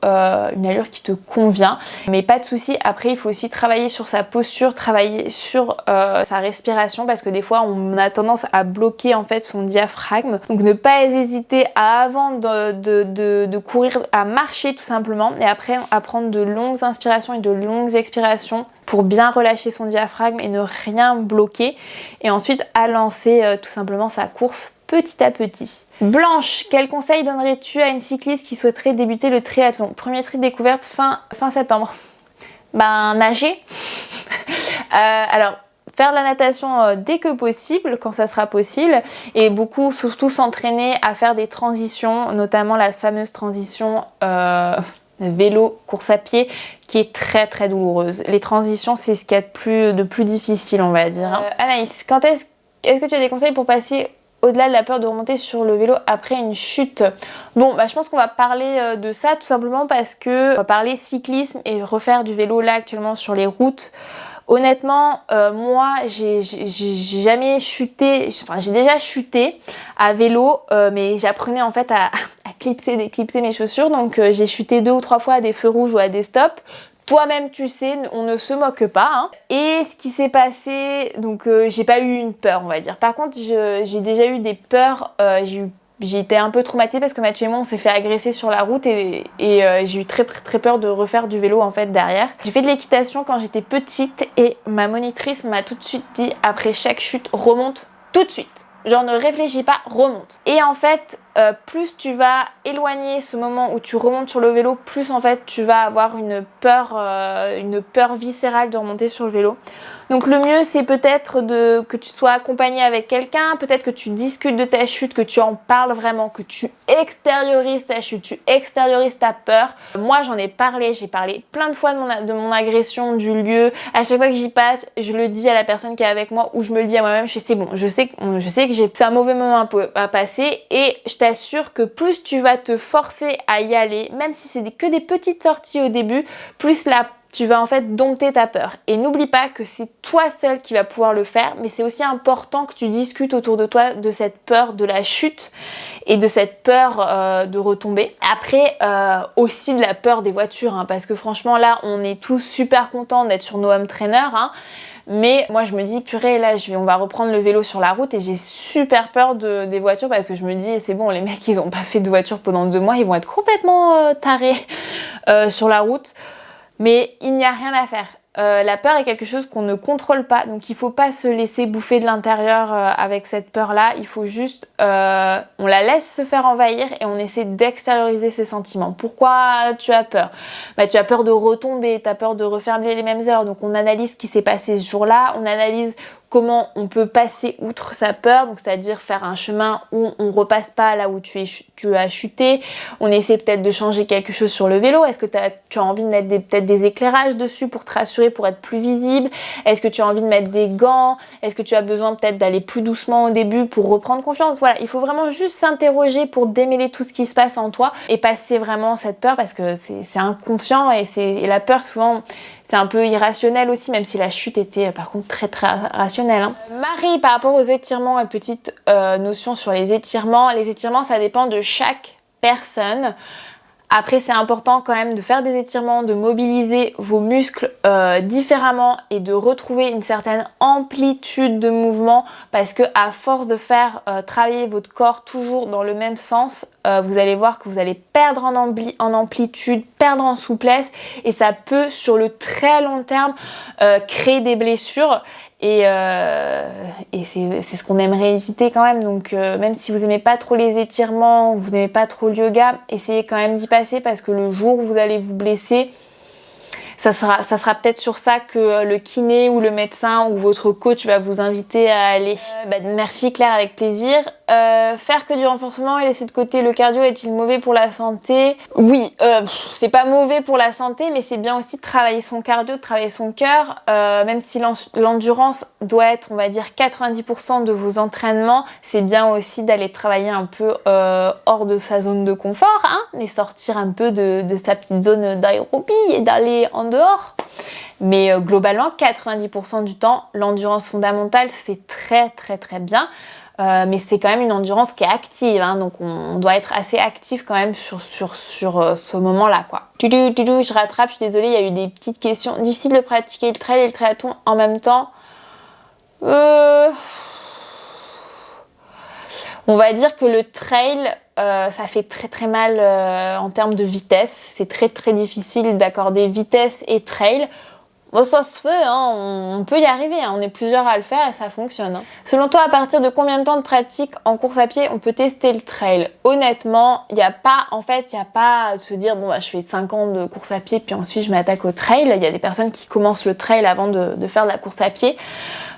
qui te convient. Mais pas de souci, après il faut aussi travailler sur sa posture, travailler sur sa respiration parce que des fois on a tendance à bloquer en fait son diaphragme. Donc ne pas hésiter avant de courir, à marcher tout simplement et après à prendre de longues inspirations et de longues expirations pour bien relâcher son diaphragme et ne rien bloquer et ensuite à lancer tout simplement sa course petit à petit. Blanche, quel conseil donnerais-tu à une cycliste qui souhaiterait débuter le triathlon? Premier tri découverte fin septembre. Ben, nager. Alors, faire de la natation dès que possible, quand ça sera possible, et beaucoup, surtout s'entraîner à faire des transitions, notamment la fameuse transition vélo, course à pied, qui est très très douloureuse. Les transitions, c'est ce qu'il y a de plus difficile, on va dire. Anaïs, est-ce que tu as des conseils pour passer au-delà de la peur de remonter sur le vélo après une chute? Bon, je pense qu'on va parler de ça tout simplement parce que on va parler cyclisme et refaire du vélo là actuellement sur les routes. Honnêtement, moi, j'ai jamais chuté, enfin j'ai déjà chuté à vélo, mais j'apprenais en fait à déclipser mes chaussures, donc j'ai chuté 2 ou 3 fois à des feux rouges ou à des stops. Toi-même tu sais, on ne se moque pas, hein. Et ce qui s'est passé, donc j'ai pas eu une peur, on va dire. Par contre, j'ai déjà eu des peurs, j'ai été un peu traumatisée parce que Mathieu et moi on s'est fait agresser sur la route et j'ai eu très peur de refaire du vélo en fait derrière. J'ai fait de l'équitation quand j'étais petite et ma monitrice m'a tout de suite dit après chaque chute remonte tout de suite. Genre ne réfléchis pas, remonte. Et en fait, plus tu vas éloigner ce moment où tu remontes sur le vélo, plus en fait tu vas avoir une peur viscérale de remonter sur le vélo. Donc le mieux c'est peut-être que tu sois accompagné avec quelqu'un, peut-être que tu discutes de ta chute, que tu en parles vraiment, que tu extériorises ta chute, tu extériorises ta peur. Moi j'en ai parlé, j'ai parlé plein de fois de mon agression, du lieu. À chaque fois que j'y passe, je le dis à la personne qui est avec moi ou je me le dis à moi-même, je fais c'est bon, je sais que c'est un mauvais moment à passer et je t'assure que plus tu vas te forcer à y aller, même si c'est que des petites sorties au début, plus tu vas en fait dompter ta peur. Et n'oublie pas que c'est toi seul qui va pouvoir le faire, mais c'est aussi important que tu discutes autour de toi de cette peur de la chute et de cette peur de retomber. Après, aussi de la peur des voitures, hein, parce que franchement là, on est tous super contents d'être sur nos home trainers, hein, mais moi je me dis purée là on va reprendre le vélo sur la route et j'ai super peur des voitures parce que je me dis c'est bon, les mecs ils ont pas fait de voiture pendant 2 mois, ils vont être complètement tarés sur la route. Mais il n'y a rien à faire. La peur est quelque chose qu'on ne contrôle pas, donc il ne faut pas se laisser bouffer de l'intérieur avec cette peur-là. Il faut juste, on la laisse se faire envahir et on essaie d'extérioriser ses sentiments. Pourquoi tu as peur? Tu as peur de retomber, tu as peur de refaire les mêmes erreurs. Donc on analyse ce qui s'est passé ce jour-là, on analyse comment on peut passer outre sa peur, donc c'est-à-dire faire un chemin où on repasse pas là où tu as chuté. On essaie peut-être de changer quelque chose sur le vélo. Est-ce que tu as envie de mettre peut-être des éclairages dessus pour te rassurer, pour être plus visible? Est-ce que tu as envie de mettre des gants? Est-ce que tu as besoin peut-être d'aller plus doucement au début pour reprendre confiance? Voilà, il faut vraiment juste s'interroger pour démêler tout ce qui se passe en toi et passer vraiment cette peur parce que c'est inconscient et la peur souvent c'est un peu irrationnel aussi, même si la chute était par contre très rationnelle, hein. Marie, par rapport aux étirements, une petite notion sur les étirements. Les étirements, ça dépend de chaque personne. Après, c'est important quand même de faire des étirements, de mobiliser vos muscles différemment et de retrouver une certaine amplitude de mouvement parce que à force de faire travailler votre corps toujours dans le même sens, vous allez voir que vous allez perdre en amplitude, perdre en souplesse et ça peut sur le très long terme créer des blessures. Et c'est ce qu'on aimerait éviter quand même, donc même si vous n'aimez pas trop les étirements, vous n'aimez pas trop le yoga, essayez quand même d'y passer parce que le jour où vous allez vous blesser, ça sera peut-être sur ça que le kiné ou le médecin ou votre coach va vous inviter à aller. Merci Claire, avec plaisir. Faire que du renforcement et laisser de côté le cardio est-il mauvais pour la santé? Oui, c'est pas mauvais pour la santé, mais c'est bien aussi de travailler son cardio, de travailler son cœur, même si l'endurance doit être, on va dire, 90% de vos entraînements, c'est bien aussi d'aller travailler un peu hors de sa zone de confort, hein, et sortir un peu de sa petite zone d'aérobie et d'aller en dehors. Mais globalement, 90% du temps, l'endurance fondamentale, c'est très bien. Mais c'est quand même une endurance qui est active, hein, donc on doit être assez actif quand même sur ce moment-là, quoi. Je rattrape, je suis désolée, il y a eu des petites questions. Difficile de pratiquer le trail et le triathlon en même temps. On va dire que le trail, ça fait très mal en termes de vitesse. C'est très difficile d'accorder vitesse et trail. Bon, ça se fait, hein, on peut y arriver, hein, on est plusieurs à le faire et ça fonctionne. Hein. Selon toi, à partir de combien de temps de pratique en course à pied on peut tester le trail? Honnêtement, il n'y a pas à se dire, bon, bah, je fais 5 ans de course à pied puis ensuite je m'attaque au trail. Il y a des personnes qui commencent le trail avant de faire de la course à pied.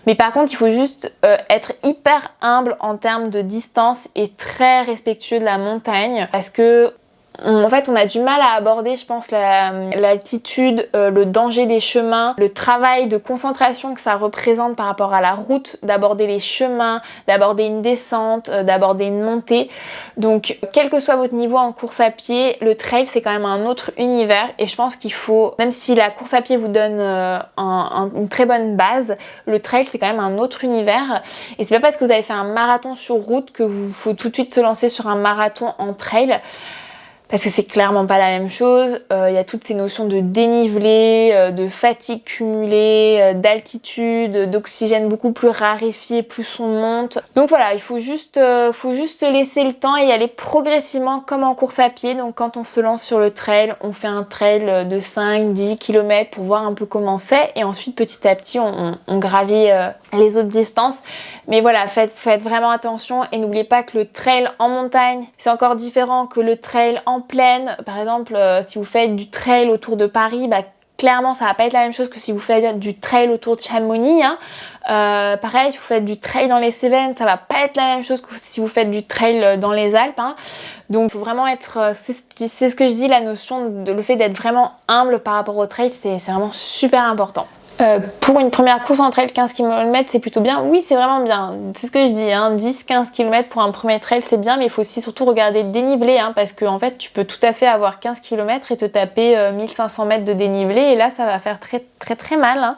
Mais par contre, il faut juste être hyper humble en termes de distance et très respectueux de la montagne parce que en fait, on a du mal à aborder, je pense, l'altitude, le danger des chemins, le travail de concentration que ça représente par rapport à la route, d'aborder les chemins, d'aborder une descente, d'aborder une montée. Donc, quel que soit votre niveau en course à pied, le trail, c'est quand même un autre univers. Et je pense qu'il faut, même si la course à pied vous donne une très bonne base, le trail, c'est quand même un autre univers. Et c'est pas parce que vous avez fait un marathon sur route que vous faut tout de suite se lancer sur un marathon en trail. Parce que c'est clairement pas la même chose, y a toutes ces notions de dénivelé, de fatigue cumulée, d'altitude, d'oxygène beaucoup plus raréfié, plus on monte. Donc voilà, il faut juste se laisser le temps et y aller progressivement comme en course à pied. Donc quand on se lance sur le trail, on fait un trail de 5-10 km pour voir un peu comment c'est. Et ensuite petit à petit, on gravit les autres distances. Mais voilà, faites vraiment attention et n'oubliez pas que le trail en montagne, c'est encore différent que le trail en plaine. Par exemple, si vous faites du trail autour de Paris, bah, clairement ça va pas être la même chose que si vous faites du trail autour de Chamonix. Hein. Pareil, si vous faites du trail dans les Cévennes, ça va pas être la même chose que si vous faites du trail dans les Alpes. Hein. Donc il faut vraiment être, c'est ce que je dis, la notion de le fait d'être vraiment humble par rapport au trail, c'est vraiment super important. Pour une première course en trail, 15 km c'est plutôt bien. Oui, c'est vraiment bien. C'est ce que je dis, hein, 10-15 km pour un premier trail c'est bien, mais il faut aussi surtout regarder le dénivelé, hein, parce que en fait tu peux tout à fait avoir 15 km et te taper 1500 mètres de dénivelé et là ça va faire très mal. Hein.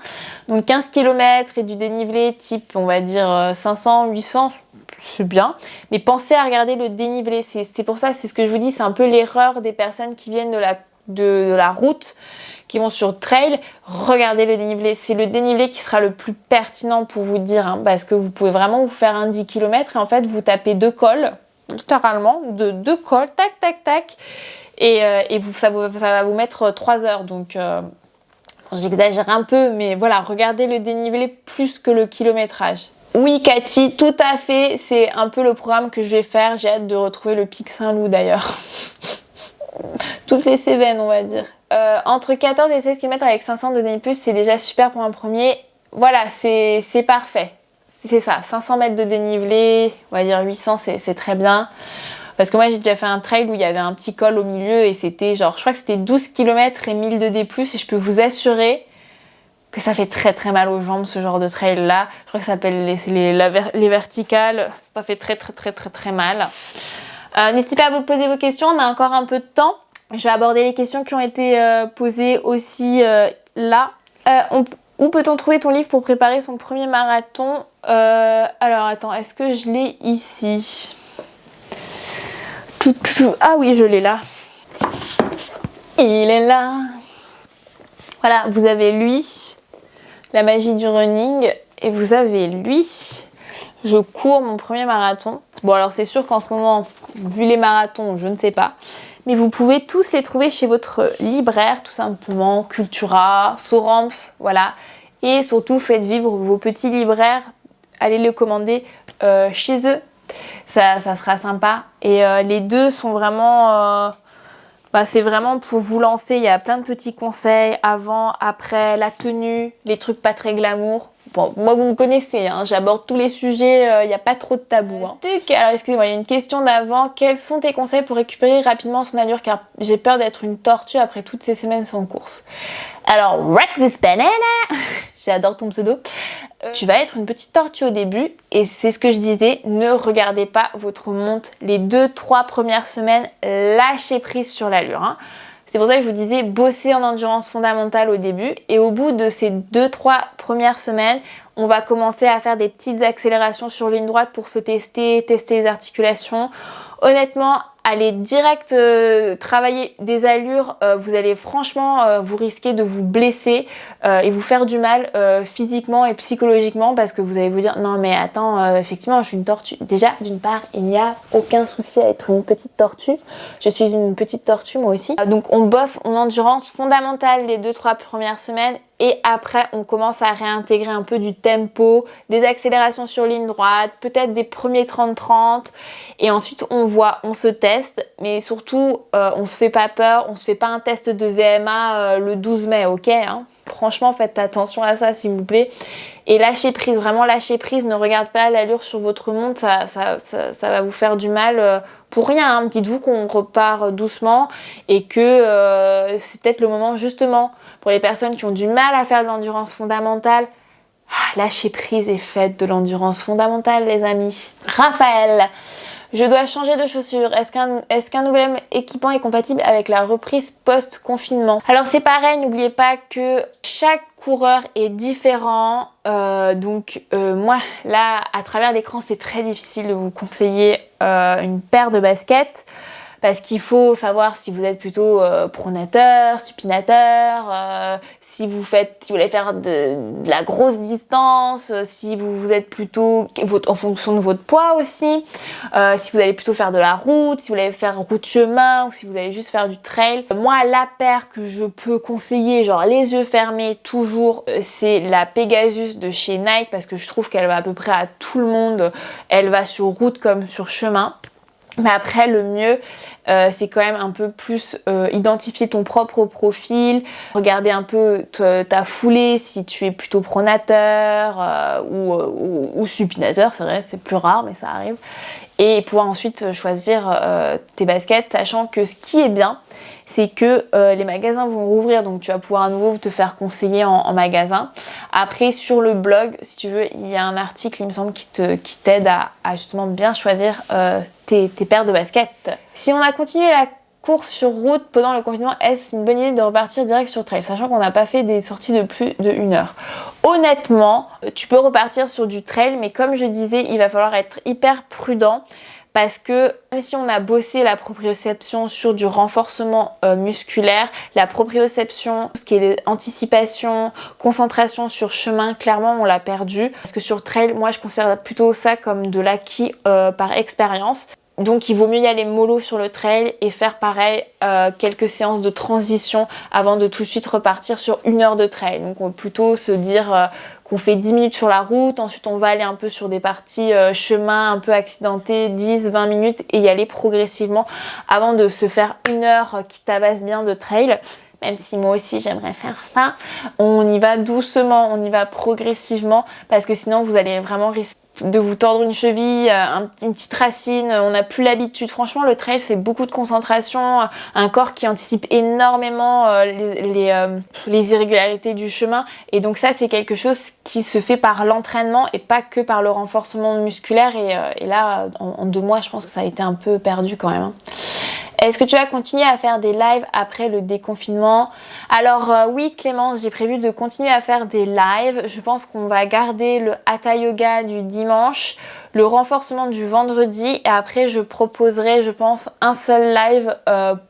Donc 15 km et du dénivelé type on va dire 500-800, c'est bien, mais pensez à regarder le dénivelé. C'est pour ça, c'est ce que je vous dis, c'est un peu l'erreur des personnes qui viennent de la route, qui vont sur trail. Regardez le dénivelé, c'est le dénivelé qui sera le plus pertinent pour vous dire, hein, parce que vous pouvez vraiment vous faire un 10 km et en fait vous tapez 2 cols, littéralement, de 2 cols, tac, et ça va vous mettre 3 heures, donc j'exagère un peu, mais voilà, regardez le dénivelé plus que le kilométrage. Oui Cathy, tout à fait, c'est un peu le programme que je vais faire, j'ai hâte de retrouver le pic Saint-Loup d'ailleurs. Toutes les Cévennes on va dire. Entre 14 et 16 km avec 500 de dénivelé, c'est déjà super pour un premier. Voilà, c'est parfait. C'est ça, 500 mètres de dénivelé, on va dire 800, c'est très bien. Parce que moi j'ai déjà fait un trail où il y avait un petit col au milieu et c'était genre, je crois que c'était 12 km et 1000 de D+, et je peux vous assurer que ça fait très mal aux jambes ce genre de trail là. Je crois que ça s'appelle les verticales, ça fait très mal. N'hésitez pas à vous poser vos questions, on a encore un peu de temps. Je vais aborder les questions qui ont été posées aussi là. Où peut-on trouver ton livre pour préparer son premier marathon? Alors attends, est-ce que je l'ai ici? Ah oui, je l'ai là. Il est là. Voilà, vous avez lui, La magie du running, et vous avez lui, Je cours mon premier marathon. Bon alors c'est sûr qu'en ce moment, vu les marathons, je ne sais pas. Mais vous pouvez tous les trouver chez votre libraire, tout simplement, Cultura, Sorams, voilà. Et surtout, faites vivre vos petits libraires, allez les commander chez eux, ça sera sympa. Et les deux sont vraiment, c'est vraiment pour vous lancer, il y a plein de petits conseils, avant, après, la tenue, les trucs pas très glamour. Bon, moi vous me connaissez, hein, j'aborde tous les sujets, il n'y a pas trop de tabou. Hein. Alors excusez-moi, il y a une question d'avant. Quels sont tes conseils pour récupérer rapidement son allure car j'ai peur d'être une tortue après toutes ces semaines sans course? Alors, wreck this banana. J'adore ton pseudo. Tu vas être une petite tortue au début et c'est ce que je disais, ne regardez pas votre montre les 2-3 premières semaines, lâchez prise sur l'allure. Hein. C'est pour ça que je vous disais, bossez en endurance fondamentale au début et au bout de ces 2-3 premières semaines, on va commencer à faire des petites accélérations sur ligne droite pour se tester les articulations. Honnêtement, allez direct travailler des allures, vous allez franchement vous risquer de vous blesser et vous faire du mal physiquement et psychologiquement parce que vous allez vous dire non mais attends, effectivement je suis une tortue. Déjà d'une part il n'y a aucun souci à être une petite tortue, je suis une petite tortue moi aussi. Donc on bosse en endurance fondamentale les 2-3 premières semaines et après on commence à réintégrer un peu du tempo, des accélérations sur ligne droite, peut-être des premiers 30-30 et ensuite on voit, on se teste, mais surtout on se fait pas peur, on se fait pas un test de VMA le 12 mai, ok hein. Franchement faites attention à ça s'il vous plaît. Et lâchez prise, vraiment lâchez prise, ne regardez pas l'allure sur votre montre, ça va vous faire du mal pour rien. Hein. Dites-vous qu'on repart doucement et que c'est peut-être le moment justement pour les personnes qui ont du mal à faire de l'endurance fondamentale. Lâchez prise et faites de l'endurance fondamentale les amis. Raphaël, je dois changer de chaussures. Est-ce qu'un nouvel équipement est compatible avec la reprise post-confinement? Alors c'est pareil, n'oubliez pas que chaque coureur est différent. Moi, là, à travers l'écran, c'est très difficile de vous conseiller une paire de baskets. Parce qu'il faut savoir si vous êtes plutôt pronateur, supinateur, si vous voulez faire de la grosse distance, si vous êtes plutôt en fonction de votre poids aussi, si vous allez plutôt faire de la route, si vous allez faire route chemin ou si vous allez juste faire du trail. Moi, la paire que je peux conseiller, genre les yeux fermés toujours, c'est la Pegasus de chez Nike parce que je trouve qu'elle va à peu près à tout le monde. Elle va sur route comme sur chemin. Mais après, le mieux, c'est quand même un peu plus identifier ton propre profil, regarder un peu ta foulée, si tu es plutôt pronateur ou supinateur, c'est vrai, c'est plus rare, mais ça arrive. Et pouvoir ensuite choisir tes baskets, sachant que ce qui est bien, c'est que les magasins vont rouvrir, donc tu vas pouvoir à nouveau te faire conseiller en magasin. Après, sur le blog, si tu veux, il y a un article, il me semble, qui t'aide à justement bien choisir tes paires de baskets. Si on a continué la course sur route pendant le confinement, est-ce une bonne idée de repartir direct sur trail, sachant qu'on n'a pas fait des sorties de plus de 1 heure? Honnêtement, tu peux repartir sur du trail, mais comme je disais, il va falloir être hyper prudent. Parce que même si on a bossé la proprioception sur du renforcement musculaire, la proprioception, ce qui est anticipation, concentration sur chemin, clairement on l'a perdu. Parce que sur trail, moi je considère plutôt ça comme de l'acquis par expérience. Donc il vaut mieux y aller mollo sur le trail et faire pareil quelques séances de transition avant de tout de suite repartir sur 1 heure de trail. Donc on peut plutôt se dire qu'on fait 10 minutes sur la route, ensuite on va aller un peu sur des parties chemin un peu accidentées, 10-20 minutes et y aller progressivement avant de se faire 1 heure qui tabasse bien de trail. Même si moi aussi j'aimerais faire ça, on y va doucement, on y va progressivement parce que sinon vous allez vraiment risquer de vous tordre une cheville, une petite racine, on n'a plus l'habitude. Franchement, le trail, c'est beaucoup de concentration, un corps qui anticipe énormément les irrégularités du chemin. Et donc ça, c'est quelque chose qui se fait par l'entraînement et pas que par le renforcement musculaire. Et là, en 2 mois, je pense que ça a été un peu perdu quand même. Hein. Est-ce que tu vas continuer à faire des lives après le déconfinement? Alors oui Clémence, j'ai prévu de continuer à faire des lives. Je pense qu'on va garder le Hatha Yoga du dimanche, le renforcement du vendredi et après je proposerai je pense un seul live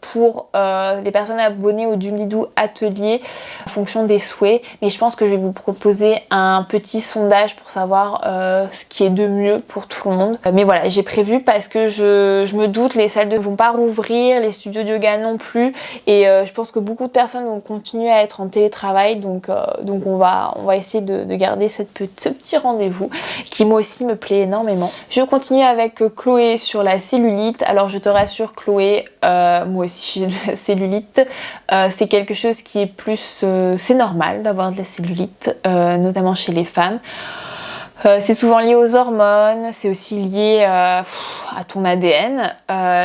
pour les personnes abonnées au Dumdidou Atelier en fonction des souhaits. Mais je pense que je vais vous proposer un petit sondage pour savoir ce qui est de mieux pour tout le monde. Mais voilà, j'ai prévu parce que je me doute les salles ne vont pas rouvrir, les studios de yoga non plus et je pense que beaucoup de personnes vont continuer à être en télétravail donc on va essayer de garder ce petit rendez-vous qui moi aussi me plaît énormément. Je continue avec Chloé sur la cellulite. Alors je te rassure Chloé, moi aussi j'ai de la cellulite. C'est quelque chose qui est plus... c'est normal d'avoir de la cellulite, notamment chez les femmes. C'est souvent lié aux hormones, c'est aussi lié à ton ADN.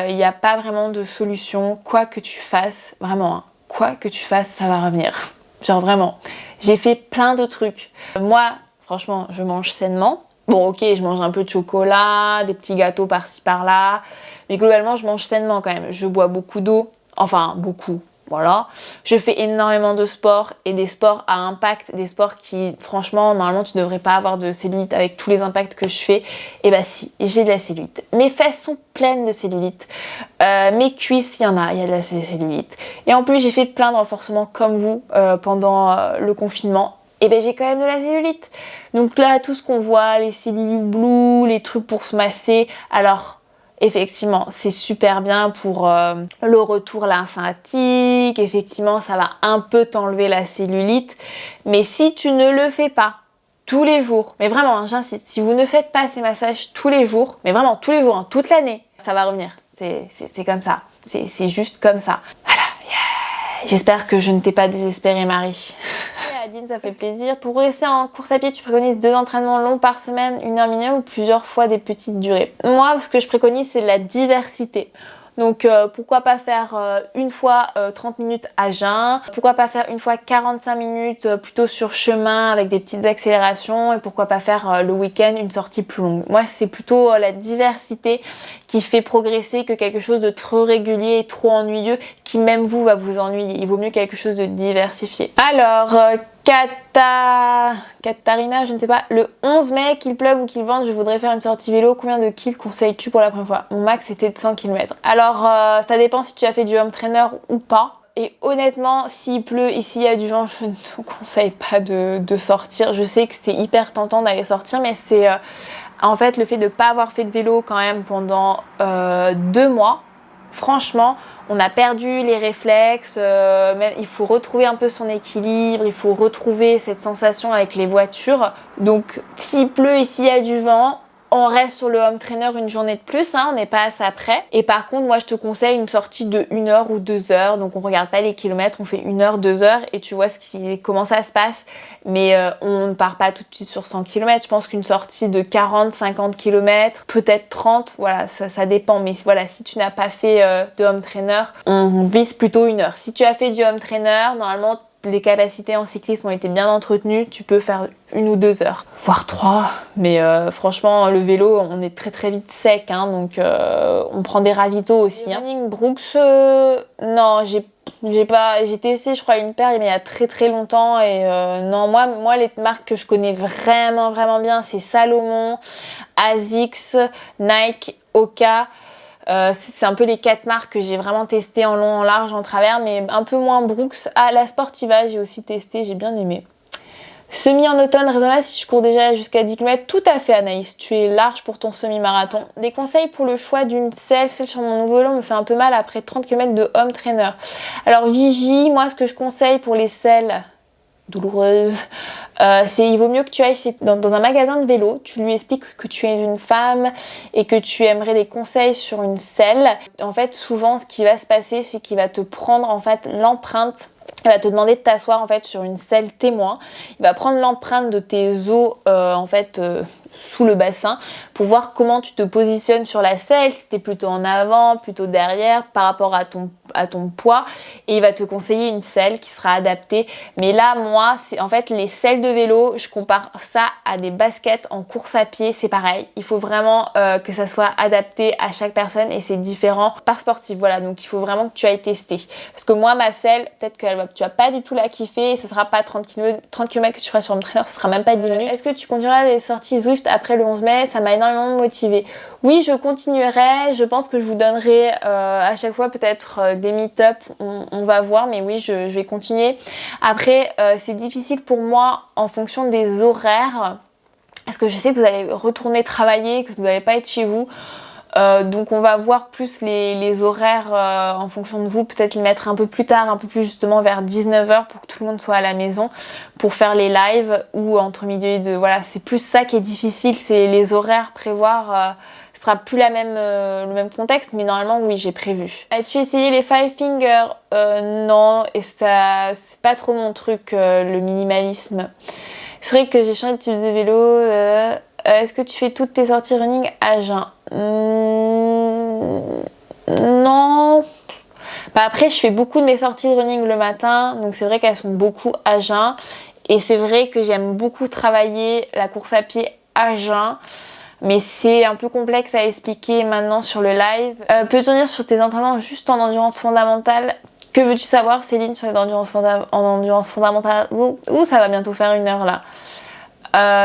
Il n'y a pas vraiment de solution, quoi que tu fasses, vraiment, hein, quoi que tu fasses, ça va revenir. Genre vraiment, j'ai fait plein de trucs. Moi, franchement, je mange sainement. Bon ok, je mange un peu de chocolat, des petits gâteaux par-ci par-là, mais globalement je mange sainement quand même. Je bois beaucoup d'eau, enfin beaucoup, voilà. Je fais énormément de sport et des sports à impact, des sports qui franchement normalement tu devrais pas avoir de cellulite avec tous les impacts que je fais. Et bah si, j'ai de la cellulite. Mes fesses sont pleines de cellulite, mes cuisses il y a de la cellulite. Et en plus j'ai fait plein de renforcements comme vous pendant le confinement. Et ben j'ai quand même de la cellulite. Donc là, tout ce qu'on voit, les cellules blue, les trucs pour se masser, alors Effectivement, c'est super bien pour le retour lymphatique, effectivement ça va un peu t'enlever la cellulite, mais si tu ne le fais pas tous les jours, mais vraiment hein, j'insiste, si vous ne faites pas ces massages tous les jours, mais vraiment tous les jours, hein, toute l'année, ça va revenir, c'est comme ça, c'est juste comme ça. Voilà, yeah. J'espère que je ne t'ai pas désespéré Marie. Adine, ça fait plaisir. Pour rester en course à pied, tu préconises 2 entraînements longs par semaine, 1 heure minimum ou plusieurs fois des petites durées? Moi, ce que je préconise, c'est la diversité. Donc pourquoi pas faire une fois 30 minutes à jeun, pourquoi pas faire une fois 45 minutes plutôt sur chemin avec des petites accélérations, et pourquoi pas faire le week-end une sortie plus longue. Moi c'est plutôt la diversité qui fait progresser que quelque chose de trop régulier et trop ennuyeux qui même vous va vous ennuyer. Il vaut mieux quelque chose de diversifié. Alors Katarina, je ne sais pas, le 11 mai, qu'il pleuve ou qu'il vente, je voudrais faire une sortie vélo. Combien de kills conseilles-tu pour la première fois? Mon max c'était de 100 km. Alors ça dépend si tu as fait du home trainer ou pas. Et honnêtement, s'il pleut et s'il y a du vent, je ne te conseille pas de sortir. Je sais que c'est hyper tentant d'aller sortir, mais c'est en fait le fait de ne pas avoir fait de vélo quand même pendant 2 mois. Franchement, on a perdu les réflexes, il faut retrouver un peu son équilibre, il faut retrouver cette sensation avec les voitures. Donc s'il pleut et s'il y a du vent, on reste sur le home trainer une journée de plus, hein, on n'est pas à ça près. Et par contre, moi je te conseille une sortie de 1 heure ou 2 heures. Donc on regarde pas les kilomètres, on fait 1 heure, 2 heures et tu vois comment ça se passe. Mais on ne part pas tout de suite sur 100 km. Je pense qu'une sortie de 40, 50 km, peut-être 30, voilà, ça dépend. Mais voilà, si tu n'as pas fait de home trainer, on vise plutôt 1 heure. Si tu as fait du home trainer, normalement les capacités en cyclisme ont été bien entretenues, tu peux faire 1 ou 2 heures, voire 3. Mais franchement, le vélo, on est très très vite sec, hein, donc on prend des ravitaux aussi. Running Brooks, non, j'ai testé, je crois, une paire, mais il y a très très longtemps. Et non, moi, les marques que je connais vraiment vraiment bien, c'est Salomon, Asics, Nike, Oka. C'est un peu les 4 marques que j'ai vraiment testé en long, en large, en travers, mais un peu moins Brooks. Ah, la Sportiva, j'ai aussi testé, j'ai bien aimé. Semi en automne, raisonnable si je cours déjà jusqu'à 10 km. Tout à fait Anaïs, tu es large pour ton semi-marathon. Des conseils pour le choix d'une selle. Celle sur mon nouveau vélo me fait un peu mal après 30 km de home trainer. Alors Vigie, moi ce que je conseille pour les selles douloureuse, il vaut mieux que tu ailles dans un magasin de vélo, tu lui expliques que tu es une femme et que tu aimerais des conseils sur une selle. En fait, souvent, ce qui va se passer, c'est qu'il va te prendre en fait l'empreinte. Il va te demander de t'asseoir en fait sur une selle témoin. Il va prendre l'empreinte de tes os sous le bassin pour voir comment tu te positionnes sur la selle, si t'es plutôt en avant, plutôt derrière par rapport à ton poids, et il va te conseiller une selle qui sera adaptée. Mais là, moi, c'est en fait les selles de vélo, je compare ça à des baskets en course à pied, c'est pareil. Il faut vraiment que ça soit adapté à chaque personne et c'est différent par sportif. Voilà, donc il faut vraiment que tu ailles tester. Parce que moi, ma selle, peut-être que tu vas pas du tout la kiffer, et ce sera pas 30 km que tu feras sur le trainer, ce sera même pas 10 minutes. Est-ce que tu continueras les sorties Zwift après le 11 mai? Ça m'a énormément motivée. Oui, je continuerai. Je pense que je vous donnerai à chaque fois peut-être des meet-up. On va voir, mais oui, je vais continuer. Après, c'est difficile pour moi en fonction des horaires. Parce que je sais que vous allez retourner travailler, que vous n'allez pas être chez vous. Donc on va voir plus les horaires en fonction de vous, peut-être les mettre un peu plus tard, un peu plus justement vers 19h pour que tout le monde soit à la maison pour faire les lives, ou entre midi et 2. Voilà, c'est plus ça qui est difficile, c'est les horaires, prévoir. Ce sera plus le même contexte, mais normalement oui, j'ai prévu. As-tu essayé les 5 fingers? Non, et ça c'est pas trop mon truc, le minimalisme. C'est vrai que j'ai changé de type de vélo. Est-ce que tu fais toutes tes sorties running à jeun? Non. Bah après, je fais beaucoup de mes sorties de running le matin, donc c'est vrai qu'elles sont beaucoup à jeun. Et c'est vrai que j'aime beaucoup travailler la course à pied à jeun. Mais c'est un peu complexe à expliquer maintenant sur le live. Peux-tu dire sur tes entraînements juste en endurance fondamentale? Que veux-tu savoir, Céline, sur les endurance fondamentale? Ouh, ça va bientôt faire 1 heure là.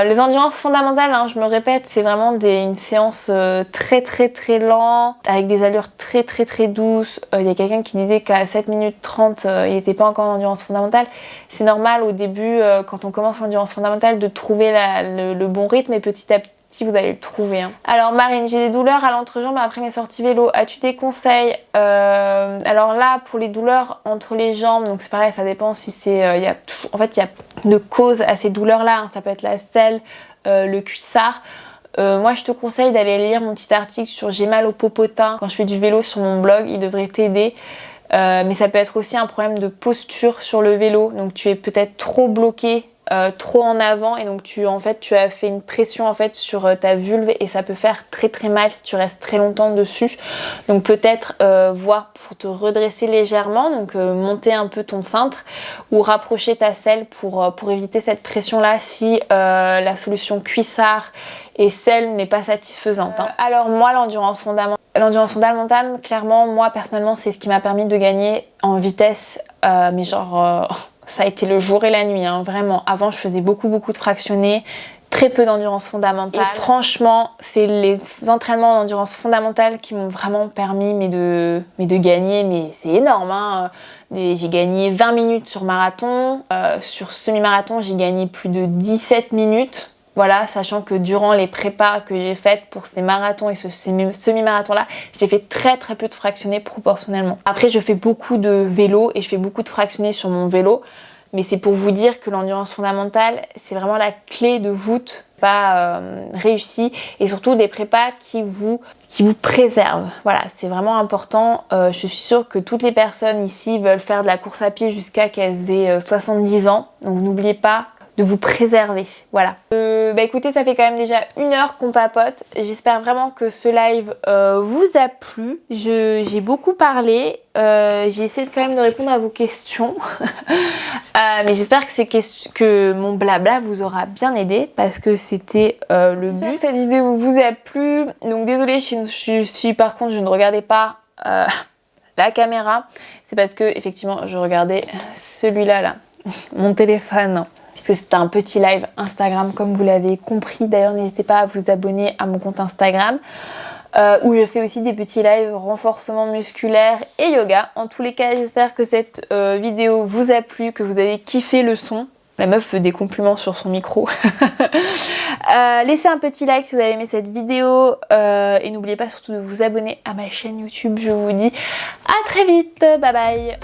Les endurances fondamentales, hein, je me répète, c'est vraiment une séance très très très lente, avec des allures très très très douces. Il y a quelqu'un qui disait qu'à 7 minutes 30, il n'était pas encore en endurance fondamentale. C'est normal au début, quand on commence l'endurance fondamentale, de trouver le bon rythme, et petit à petit, si vous allez le trouver. Hein. Alors Marine, j'ai des douleurs à l'entrejambe après mes sorties vélo. As-tu des conseils? Alors là, pour les douleurs entre les jambes, donc c'est pareil, ça dépend si c'est... en fait, il y a de causes à ces douleurs-là. Hein. Ça peut être la selle, le cuissard. Moi, je te conseille d'aller lire mon petit article sur J'ai mal au popotin quand je fais du vélo sur mon blog. Il devrait t'aider. Mais ça peut être aussi un problème de posture sur le vélo. Donc tu es peut-être trop bloqué, trop en avant, et donc tu as fait une pression en fait sur ta vulve et ça peut faire très très mal si tu restes très longtemps dessus. Donc peut-être voir pour te redresser légèrement, donc monter un peu ton cintre ou rapprocher ta selle pour éviter cette pression là si la solution cuissard et selle n'est pas satisfaisante. Hein. Alors moi, l'endurance fondamentale, clairement, moi personnellement, c'est ce qui m'a permis de gagner en vitesse, mais genre ça a été le jour et la nuit, hein, vraiment. Avant, je faisais beaucoup de fractionnés, très peu d'endurance fondamentale. Et franchement, c'est les entraînements d'endurance fondamentale qui m'ont vraiment permis de gagner, mais c'est énorme. Hein. J'ai gagné 20 minutes sur marathon, sur semi-marathon, j'ai gagné plus de 17 minutes. Voilà, sachant que durant les prépas que j'ai faites pour ces marathons et ce semi-marathon-là, j'ai fait très peu de fractionnés proportionnellement. Après, je fais beaucoup de vélo et je fais beaucoup de fractionnés sur mon vélo. Mais c'est pour vous dire que l'endurance fondamentale, c'est vraiment la clé de voûte pas réussie. Et surtout des prépas qui vous préservent. Voilà, c'est vraiment important. Je suis sûre que toutes les personnes ici veulent faire de la course à pied jusqu'à qu'elles aient 70 ans. Donc n'oubliez pas de vous préserver, voilà. Écoutez, ça fait quand même déjà 1 heure qu'on papote. J'espère vraiment que ce live vous a plu. J'ai beaucoup parlé, j'ai essayé quand même de répondre à vos questions. Mais j'espère que mon blabla vous aura bien aidé parce que c'était le but. Cette vidéo vous a plu, donc désolée si par contre je ne regardais pas la caméra. C'est parce que effectivement je regardais celui-là, là, mon téléphone. Puisque c'était un petit live Instagram comme vous l'avez compris. D'ailleurs, n'hésitez pas à vous abonner à mon compte Instagram où je fais aussi des petits lives renforcement musculaire et yoga. En tous les cas, j'espère que cette vidéo vous a plu, que vous avez kiffé le son. La meuf fait des compliments sur son micro. Laissez un petit like si vous avez aimé cette vidéo et n'oubliez pas surtout de vous abonner à ma chaîne YouTube. Je vous dis à très vite, bye bye.